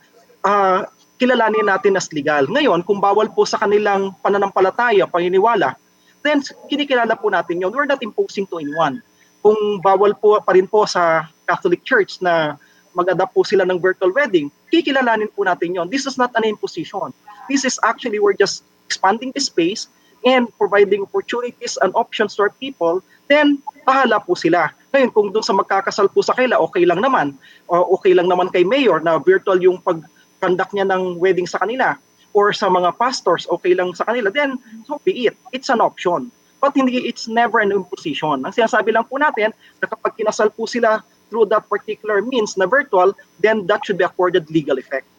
kilalanin natin as legal. Ngayon, kung bawal po sa kanilang pananampalataya, paniniwala, then kinikilala po natin yun. We're not imposing to anyone. Kung bawal po pa rin po sa Catholic Church na mag-adapt po sila ng virtual wedding, kikilalanin po natin yon. This is not an imposition. This is actually, we're just expanding the space and providing opportunities and options to our people, then bahala po sila. Ngayon, kung doon sa magkakasal po sa kaila, okay lang naman. O okay lang naman kay Mayor na virtual yung pag-conduct niya ng wedding sa kanila. Or sa mga pastors, okay lang sa kanila, then so be it. It's an option. But hindi, it's never an imposition. Ang sinasabi lang po natin, na kapag kinasal po sila through that particular means na virtual, then that should be accorded legal effect.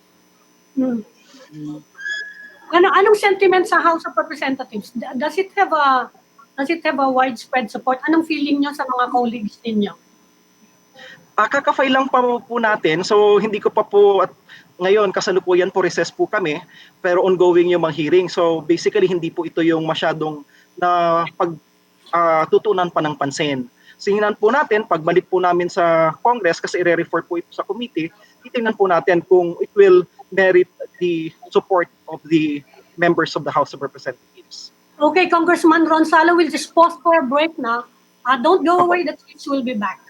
Anong sentiment sa House of Representatives? Does it have a widespread support? Anong feeling niyo sa mga colleagues ninyo? Kakafile lang pa po natin, so hindi ko pa po, at ngayon kasalukuyan po recess po kami, pero ongoing yung mga hearing. So basically hindi po ito yung masyadong na pagtutunan pa ng pansin. Tingnan po natin, pagbalik po namin sa Congress, kasi i-refer po ito sa committee, titingnan po natin kung it will merit the support of the members of the House of Representatives. Okay, Congressman Ron Salo, we'll just pause for a break now. Don't go away, the chiefs will be back.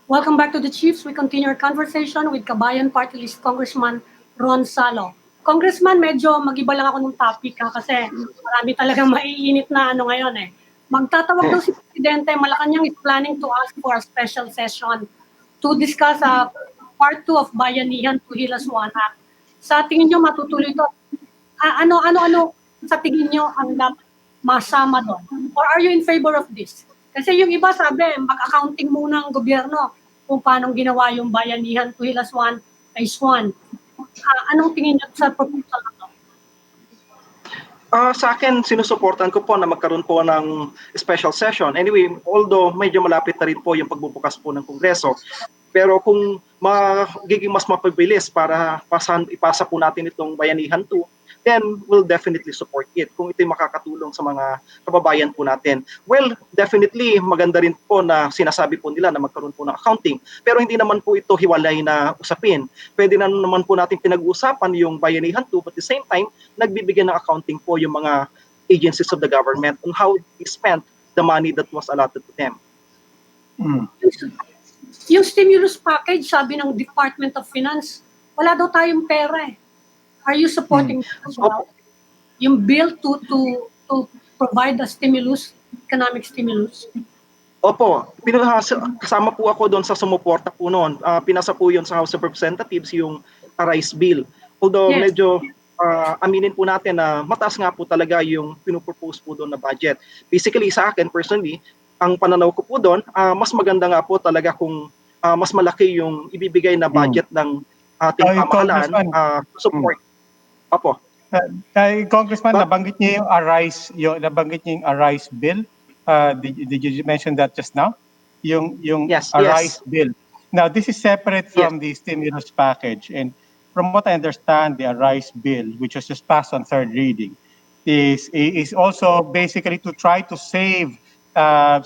Welcome back to the Chiefs. We continue our conversation with Kabayan Party List Congressman Ron Salo. Congressman, medyo mag-iba lang ako ng topic kasi marami talagang maiinit na ngayon eh. Magtatawag daw si Presidente, Malacanang is planning to ask for a special session to discuss part 2 of Bayanihan to Hilas One Act. Sa tingin nyo matutuloy ito? Ano sa tingin nyo ang dapat masama doon? Or are you in favor of this? Kasi yung iba sabi, mag-accounting muna ang gobyerno kung paano ginawa yung Bayanihan to Hilas One Phase 1. Anong tingin nyo sa proposal na to? Sa akin, sinusuportan ko po na magkaroon po ng special session. Anyway, although medyo malapit na rin po yung pagbubukas po ng Kongreso, pero kung magiging mas mapabilis para ipasa po natin itong Bayanihan 2, then we'll definitely support it kung ito'y makakatulong sa mga kababayan po natin. Well, definitely maganda rin po na sinasabi po nila na magkaroon po ng accounting, pero hindi naman po ito hiwalay na usapin. Pwede na naman po natin pinag-uusapan yung Bayanihan 2, but at the same time, nagbibigyan ng accounting po yung mga agencies of the government on how they spent the money that was allotted to them. Yung stimulus package, sabi ng Department of Finance, wala daw tayong pera eh. Are you supporting that as well? Yung bill to provide a stimulus, economic stimulus? Opo, kasama po ako doon sa sumuporta po noon. Pinasa po yun sa House of Representatives yung Arise Bill. Although Yes. medyo aminin po natin na mataas nga po talaga yung pinupropose po doon na budget. Basically sa akin personally, ang pananaw ko po doon, mas maganda nga po talaga kung mas malaki yung ibibigay na budget ng ating pamahalaan support. Opo. Congressman, But- nabanggit niyo yung Arise bill. Did you mention that just now? Yung Yes, Arise yes. bill. Now, this is separate from the stimulus package. And from what I understand, the Arise bill, which was just passed on third reading, is also basically to try to save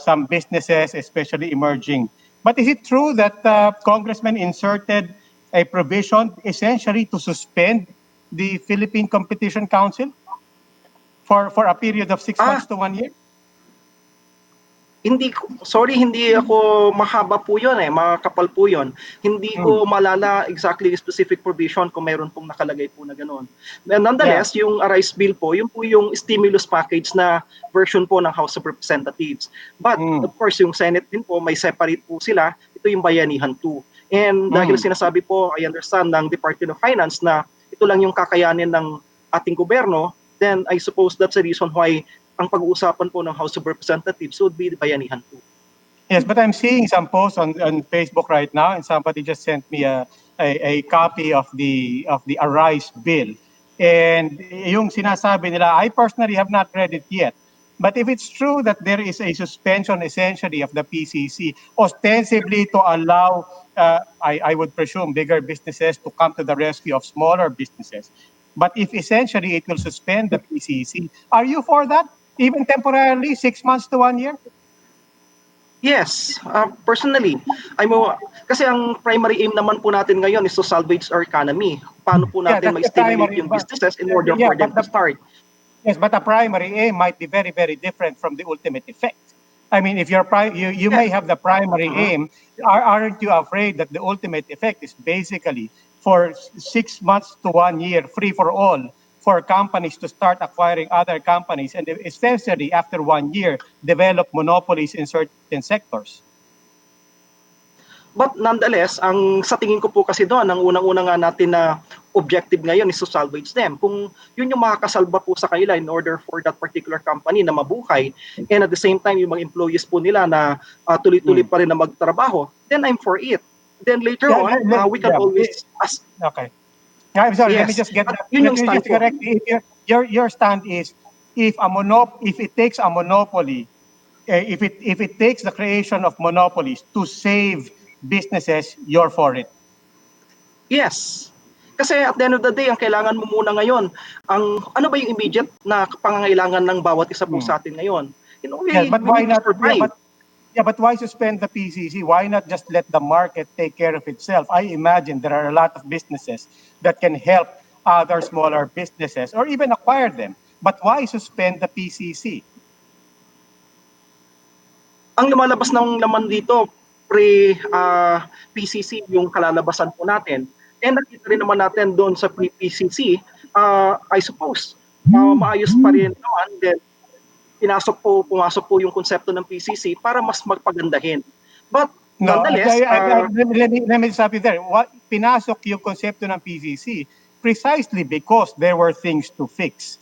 some businesses, especially emerging. But is it true that Congressman inserted a provision essentially to suspend the Philippine Competition Council for a period of 6 months to 1 year? Hindi ako mahaba po yun makapal po yun. Hindi ko malala exactly specific provision kung mayroon pong nakalagay po na gano'n. Nonetheless, yung Arise Bill po, yun po yung stimulus package na version po ng House of Representatives. But of course, yung Senate din po, may separate po sila. Ito yung Bayanihan 2. And dahil sinasabi po, I understand ng Department of Finance na ito lang yung kakayanin ng ating gobyerno, then I suppose that's the reason why ang pag-uusapan po ng House of Representatives would be the Bayanihan 2. Yes, but I'm seeing some posts on Facebook right now, and somebody just sent me a copy of the Arise bill. And yung sinasabi nila, I personally have not read it yet. But if it's true that there is a suspension essentially of the PCC, ostensibly to allow, I would presume, bigger businesses to come to the rescue of smaller businesses. But if essentially it will suspend the PCC, are you for that? Even temporarily, 6 months to 1 year? Yes, personally. Kasi ang primary aim naman po natin ngayon is to salvage our economy. Paano po natin ma-stimulate yung businesses in order for them to start. Yes, but the primary aim might be very, very different from the ultimate effect. I mean, if you may have the primary aim, aren't you afraid that the ultimate effect is basically for 6 months to 1 year, free for all, for companies to start acquiring other companies and essentially after 1 year, develop monopolies in certain sectors? But nonetheless, sa tingin ko po kasi doon, ang unang-una nga natin na objective ngayon is to salvage them. Kung yun yung makakasalba po sa kanila in order for that particular company na mabuhay, and at the same time, yung mga employees po nila na tuloy-tuloy pa rin na magtrabaho, then I'm for it. Then later on, we can always ask. Okay. I'm sorry, Yes. let me just get that. Yun yung stand ko. Correct. Your stand is if it takes a monopoly, if it takes the creation of monopolies to save businesses, you're for it. Yes. Kasi at the end of the day, ang kailangan mo muna ngayon, ano ba yung immediate na pangangailangan ng bawat isa po sa atin ngayon? But why need to not? survive. But why suspend the PCC? Why not just let the market take care of itself? I imagine there are a lot of businesses that can help other smaller businesses or even acquire them. But why suspend the PCC? Ang lumalabas ng laman dito, pre-PCC yung kalalabasan po natin. And nakita rin naman natin doon sa pre-PCC, I suppose, maayos pa rin naman. Then, pumasok po yung konsepto ng PCC para mas magpagandahin. But nonetheless, let me stop you there. Pinasok yung konsepto ng PCC precisely because there were things to fix.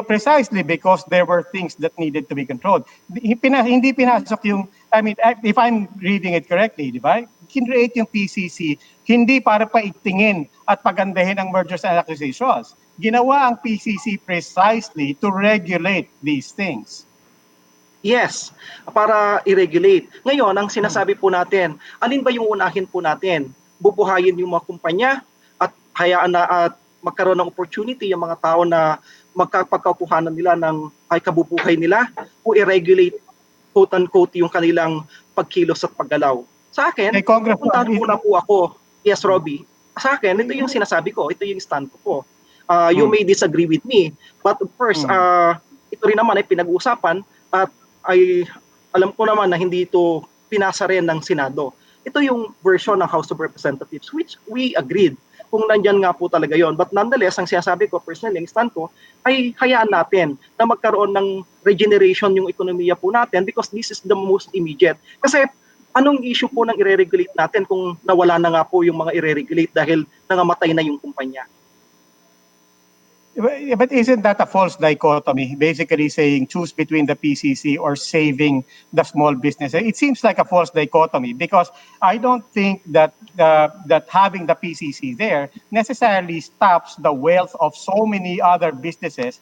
Precisely because there were things that needed to be controlled. Hindi pinasok yung, I mean, if I'm reading it correctly, di ba? Kinreate yung PCC, hindi para paigtingin at pagandahin ang mergers and acquisitions. Ginawa ang PCC precisely to regulate these things. Yes, para i-regulate. Ngayon, ang sinasabi po natin, alin ba yung unahin po natin? Bubuhayin yung mga kumpanya at hayaan na at magkaroon ng opportunity yung mga tao na magkapagkaupuhanan nila ng kabubuhay nila o i-regulate quote-unquote yung kanilang pagkilos at paggalaw. Sa akin, pupuntahan muna po ako. Yes, Robbie. Sa akin, ito yung sinasabi ko. Ito yung stand ko po. You may disagree with me. But of course, ito rin naman ay pinag-uusapan at alam ko naman na hindi ito pinasa rin ng Senado. Ito yung version ng House of Representatives which we agreed kung nandyan nga po talaga yon. But nonetheless, ang sinasabi ko, personally, ang stand ko, ay hayaan natin na magkaroon ng regeneration yung ekonomiya po natin because this is the most immediate. Kasi anong issue po ng i-regulate natin kung nawala na nga po yung mga i-regulate dahil nangamatay na yung kumpanya? But isn't that a false dichotomy? Basically saying choose between the PCC or saving the small business. It seems like a false dichotomy because I don't think that that having the PCC there necessarily stops the wealth of so many other businesses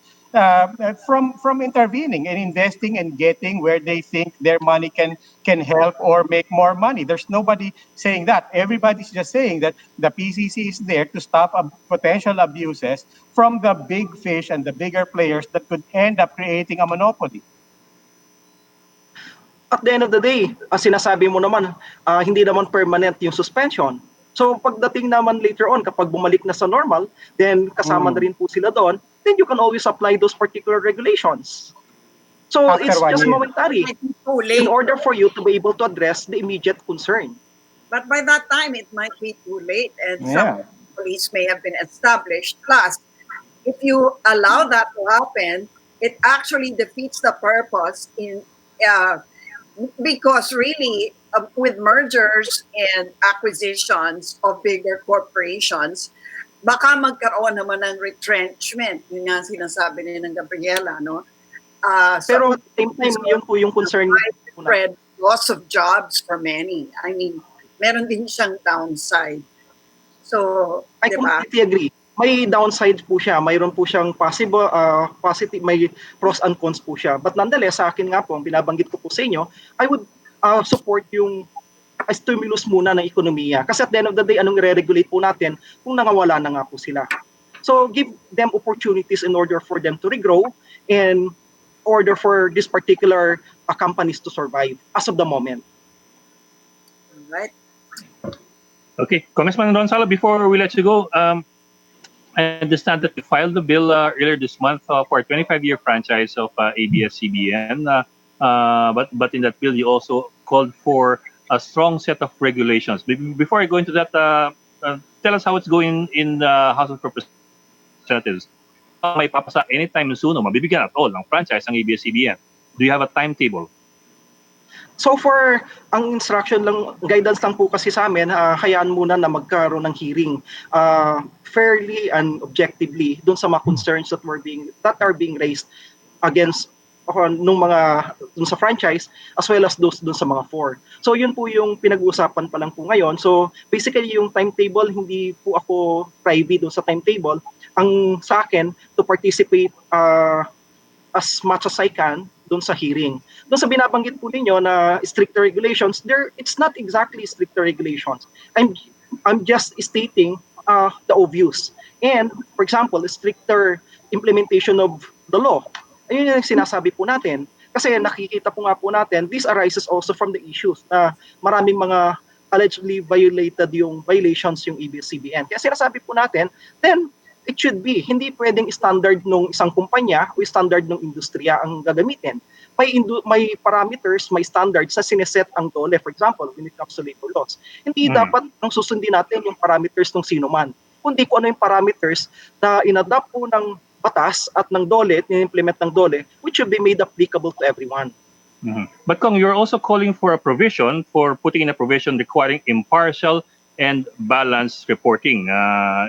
from intervening and investing and getting where they think their money can help or make more money. There's nobody saying that. Everybody's just saying that the PCC is there to stop potential abuses from the big fish and the bigger players that could end up creating a monopoly. At the end of the day, sinasabi mo naman, hindi naman permanent yung suspension. So pagdating naman later on, kapag bumalik na sa normal, then kasama na rin po sila doon, then you can always apply those particular regulations. So After it's 1 just year. momentary It might be too late. in order for you to be able to address the immediate concern. But by that time, it might be too late, and Yeah. some police may have been established. Plus, if you allow that to happen, it actually defeats the purpose because really, with mergers and acquisitions of bigger corporations, baka magkaroon naman ng retrenchment. Yun nga sinasabi ni ng Gabriela, no? Pero at the same time, yun po yung concern po natin. Widespread loss of jobs for many. I mean, meron din siyang downside. So, I di ba? completely agree. May downside po siya, mayroon po siyang positive, may pros and cons po siya. But nonetheless, sa akin nga po, ang binabanggit ko po sa inyo, I would support yung stimulus muna ng ekonomiya. Kasi at the end of the day, anong i-regulate po natin kung nangawala na nga po sila. So give them opportunities in order for them to regrow and order for this particular companies to survive as of the moment. Right? Okay, Congressman Gonzalo, before we let you go, I understand that you filed the bill earlier this month for a 25-year franchise of ABS-CBN. But in that bill, you also called for a strong set of regulations. Before I go into that, tell us how it's going in the House of Representatives. May papasa anytime soon o mabibigyan at all ng franchise ng ABS-CBN. Do you have a timetable? So far, ang instruction lang, guidance lang po kasi sa amin, hayaan muna na magkaroon ng hearing fairly and objectively dun sa mga concerns that are being raised against nung dun sa franchise as well as those dun sa mga four. So yun po yung pinag-uusapan pa lang po ngayon. So basically yung timetable, hindi po ako privy dun sa timetable. Ang sa akin, to participate as much as I can doon sa hearing. Doon sa binabanggit po ninyo na stricter regulations, it's not exactly stricter regulations. I'm just stating the obvious. And for example, stricter implementation of the law. Ayun yung sinasabi po natin. Kasi nakikita po nga po natin, this arises also from the issues na maraming mga allegedly violated yung violations yung ABS-CBN. Kaya sinasabi po natin, then it should be. Hindi pwedeng standard ng isang kumpanya o standard ng industriya ang gagamitin. May parameters, may standards na sineset ang DOLE, for example, when it comes to labor laws. Hindi dapat ang susundin natin yung parameters ng sino man, kundi kung ano yung parameters na inadapt po ng batas at ng DOLE, ni-implement ng DOLE, which should be made applicable to everyone. But Kong, you're also calling for putting in a provision requiring impartial and balanced reporting,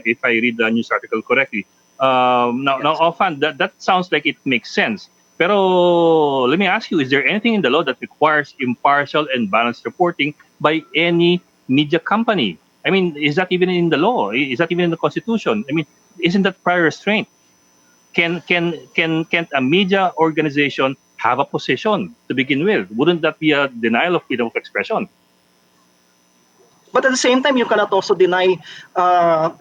if I read the news article correctly. Now, offhand, that sounds like it makes sense. Pero let me ask you, is there anything in the law that requires impartial and balanced reporting by any media company? I mean, is that even in the law? Is that even in the Constitution? I mean, isn't that prior restraint? Can't a media organization have a position to begin with? Wouldn't that be a denial of freedom of expression? But at the same time, you cannot also deny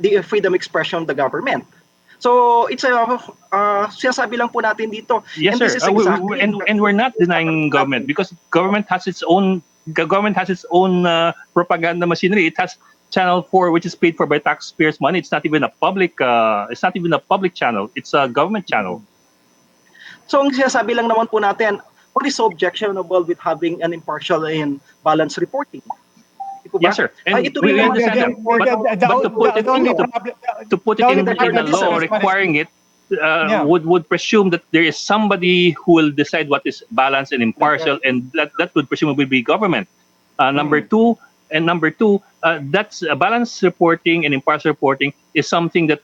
the freedom of expression of the government. So it's sinasabi lang po natin dito. Yes, and sir. This is exactly And we're not denying government because government has its own propaganda machinery. It has Channel 4, which is paid for by taxpayers' money. It's not even a public. It's not even a public channel. It's a government channel. So ang sinasabi lang naman po natin, what is so objectionable with having an impartial and balanced reporting? Di po ba? Yes, sir. And Ito we rin naman understand that. But to put it in a law requiring it would presume that there is somebody who will decide what is balanced and impartial, and that would presumably be government. Number two, that's balanced reporting and impartial reporting is something that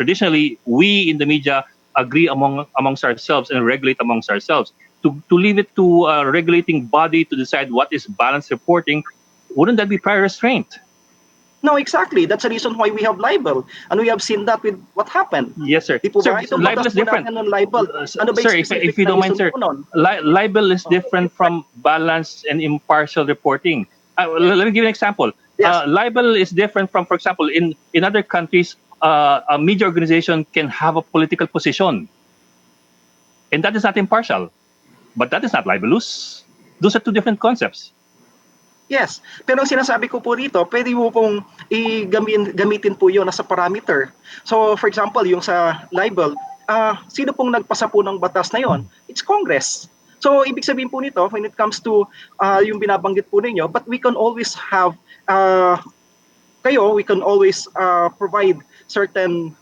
traditionally we in the media agree amongst ourselves and regulate amongst ourselves. To leave it to a regulating body to decide what is balanced reporting, wouldn't that be prior restraint? No, exactly. That's the reason why we have libel. And we have seen that with what happened. Yes, sir. Di po Sir, ba? Itong libel batas is po different. natin ng libel. Ano ba yung Sir, specific if you na don't mind, reason sir, po nun? libel is different from balanced and impartial reporting. Let me give you an example. Yes. Libel is different from, for example, in other countries, a media organization can have a political position, and that is not impartial, but that is not libelous. Those are two different concepts. Yes. Pero ang sinasabi ko po rito, pwede mo pong gamitin po yun as a parameter. So, for example, yung sa libel, sino pong nagpasa po ng batas na yon? It's Congress. So, ibig sabihin po nito, when it comes to yung binabanggit po ninyo, but we can always have, we can always provide certain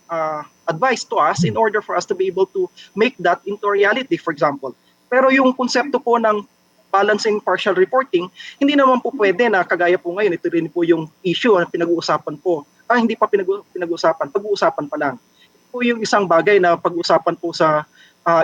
advice to us in order for us to be able to make that into reality, for example. Pero yung konsepto po ng balancing partial reporting, hindi naman po pwede na kagaya po ngayon, ito rin po yung issue na pinag-uusapan po. Hindi pa pinag-uusapan, pag-uusapan pa lang. Ito po yung isang bagay na pag-uusapan po sa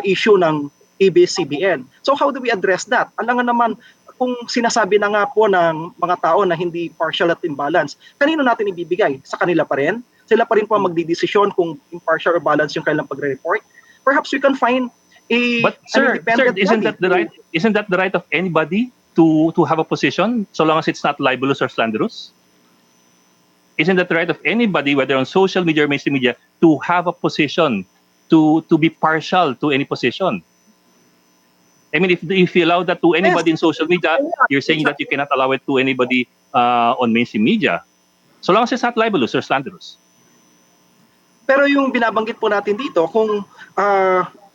issue ng ABS-CBN. So how do we address that? Alam nga naman, kung sinasabi na nga po ng mga tao na hindi partial at imbalance, kanino natin ibibigay? Sa kanila pa rin? Sila pa rin po ang magdidesisyon kung impartial or balance yung kanilang pagre-report? Perhaps we can find But sir, isn't that the right? Isn't that the right of anybody to have a position, so long as it's not libelous or slanderous? Isn't that the right of anybody, whether on social media or mainstream media, to have a position, to be partial to any position? I mean, if you allow that to anybody in social media, you're saying that you cannot allow it to anybody on mainstream media, so long as it's not libelous or slanderous. Pero yung binabanggit po natin dito, kung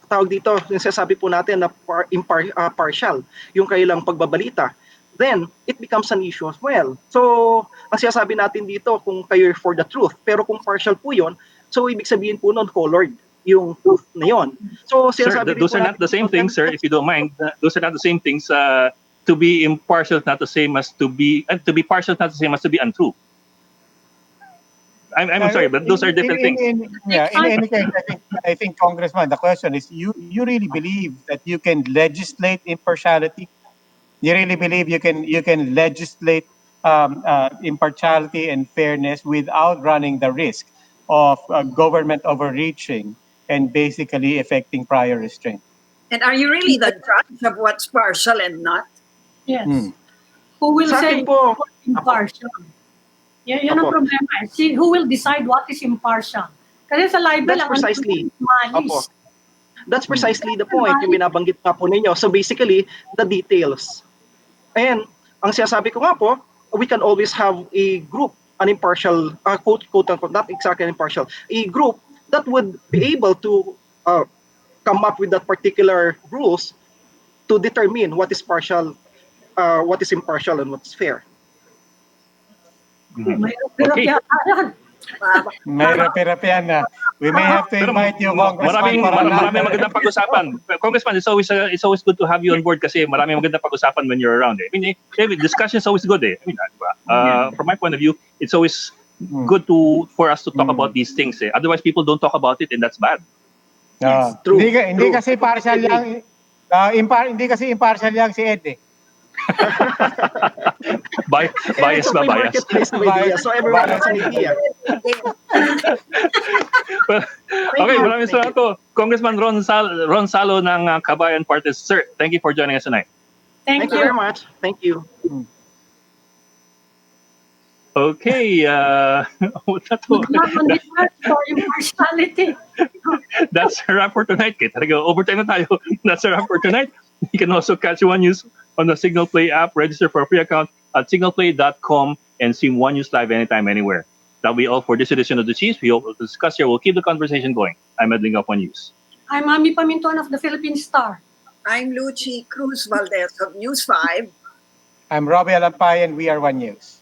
tawag dito, yung sasabi po natin na partial, yung kailang pagbabalita, then it becomes an issue as well. So, ang sinasabi natin dito, kung kayo for the truth, pero kung partial po yun, so ibig sabihin po nun colored yung truth na yun. So, sir, sinasabi those are not the same things, sir, if you don't mind. Those are not the same things. To be impartial is not the same as to be partial is not the same as to be untrue. I'm sorry, but those are different things. In any case, I think, Congressman, the question is, you really believe that you can legislate impartiality? You really believe you can legislate impartiality and fairness without running the risk of government overreaching and basically affecting prior restraint? And are you really the judge of what's partial and not? Yes. Hmm. Who will Sa say akin po, impartial? Yan ang Apo. problema. See, who will decide what is impartial? Kasi sa libel, That's precisely. malis. That's precisely the point, yung binabanggit pa po ninyo. So basically, the details. And ang sinasabi ko nga po, we can always have a group, an impartial, quote unquote, not exactly impartial, a group that would be able to come up with that particular rules to determine what is partial, what is impartial, and what's fair. May Okay. May rapi-rapian na. We may have to invite you, Congressman, maraming magandang pag-usapan. Congressman, it's always good to have you on board kasi maraming magandang pag-usapan when you're around. I mean, discussion is always good. I mean, from my point of view, it's always good for us to talk about these things. Otherwise, people don't talk about it, and that's bad. True. Hindi kasi partial lang. Hindi kasi impartial lang si Ed. Bias ba? Bias. Marketplace of ideas. So everyone has an idea. Okay, maraming salamat po. Congressman Ron Salo ng Kabayan Party. Sir, thank you for joining us tonight. Thank Thank you very much. Thank you. Okay, Good luck on this work for impartiality. that's a wrap for tonight. Kaya talaga, overtime na tayo. That's a wrap for tonight. You can also catch One News on the Signal Play app. Register for a free account at signalplay.com and stream One News live anytime, anywhere. That'll be all for this edition of the Chiefs. We hope to discuss here. We'll keep the conversation going. I'm Edling of One News. I'm Ami Paminton of the Philippine Star. I'm Lucy Cruz Valdez of News 5. I'm Robbie Alampay, and we are One News.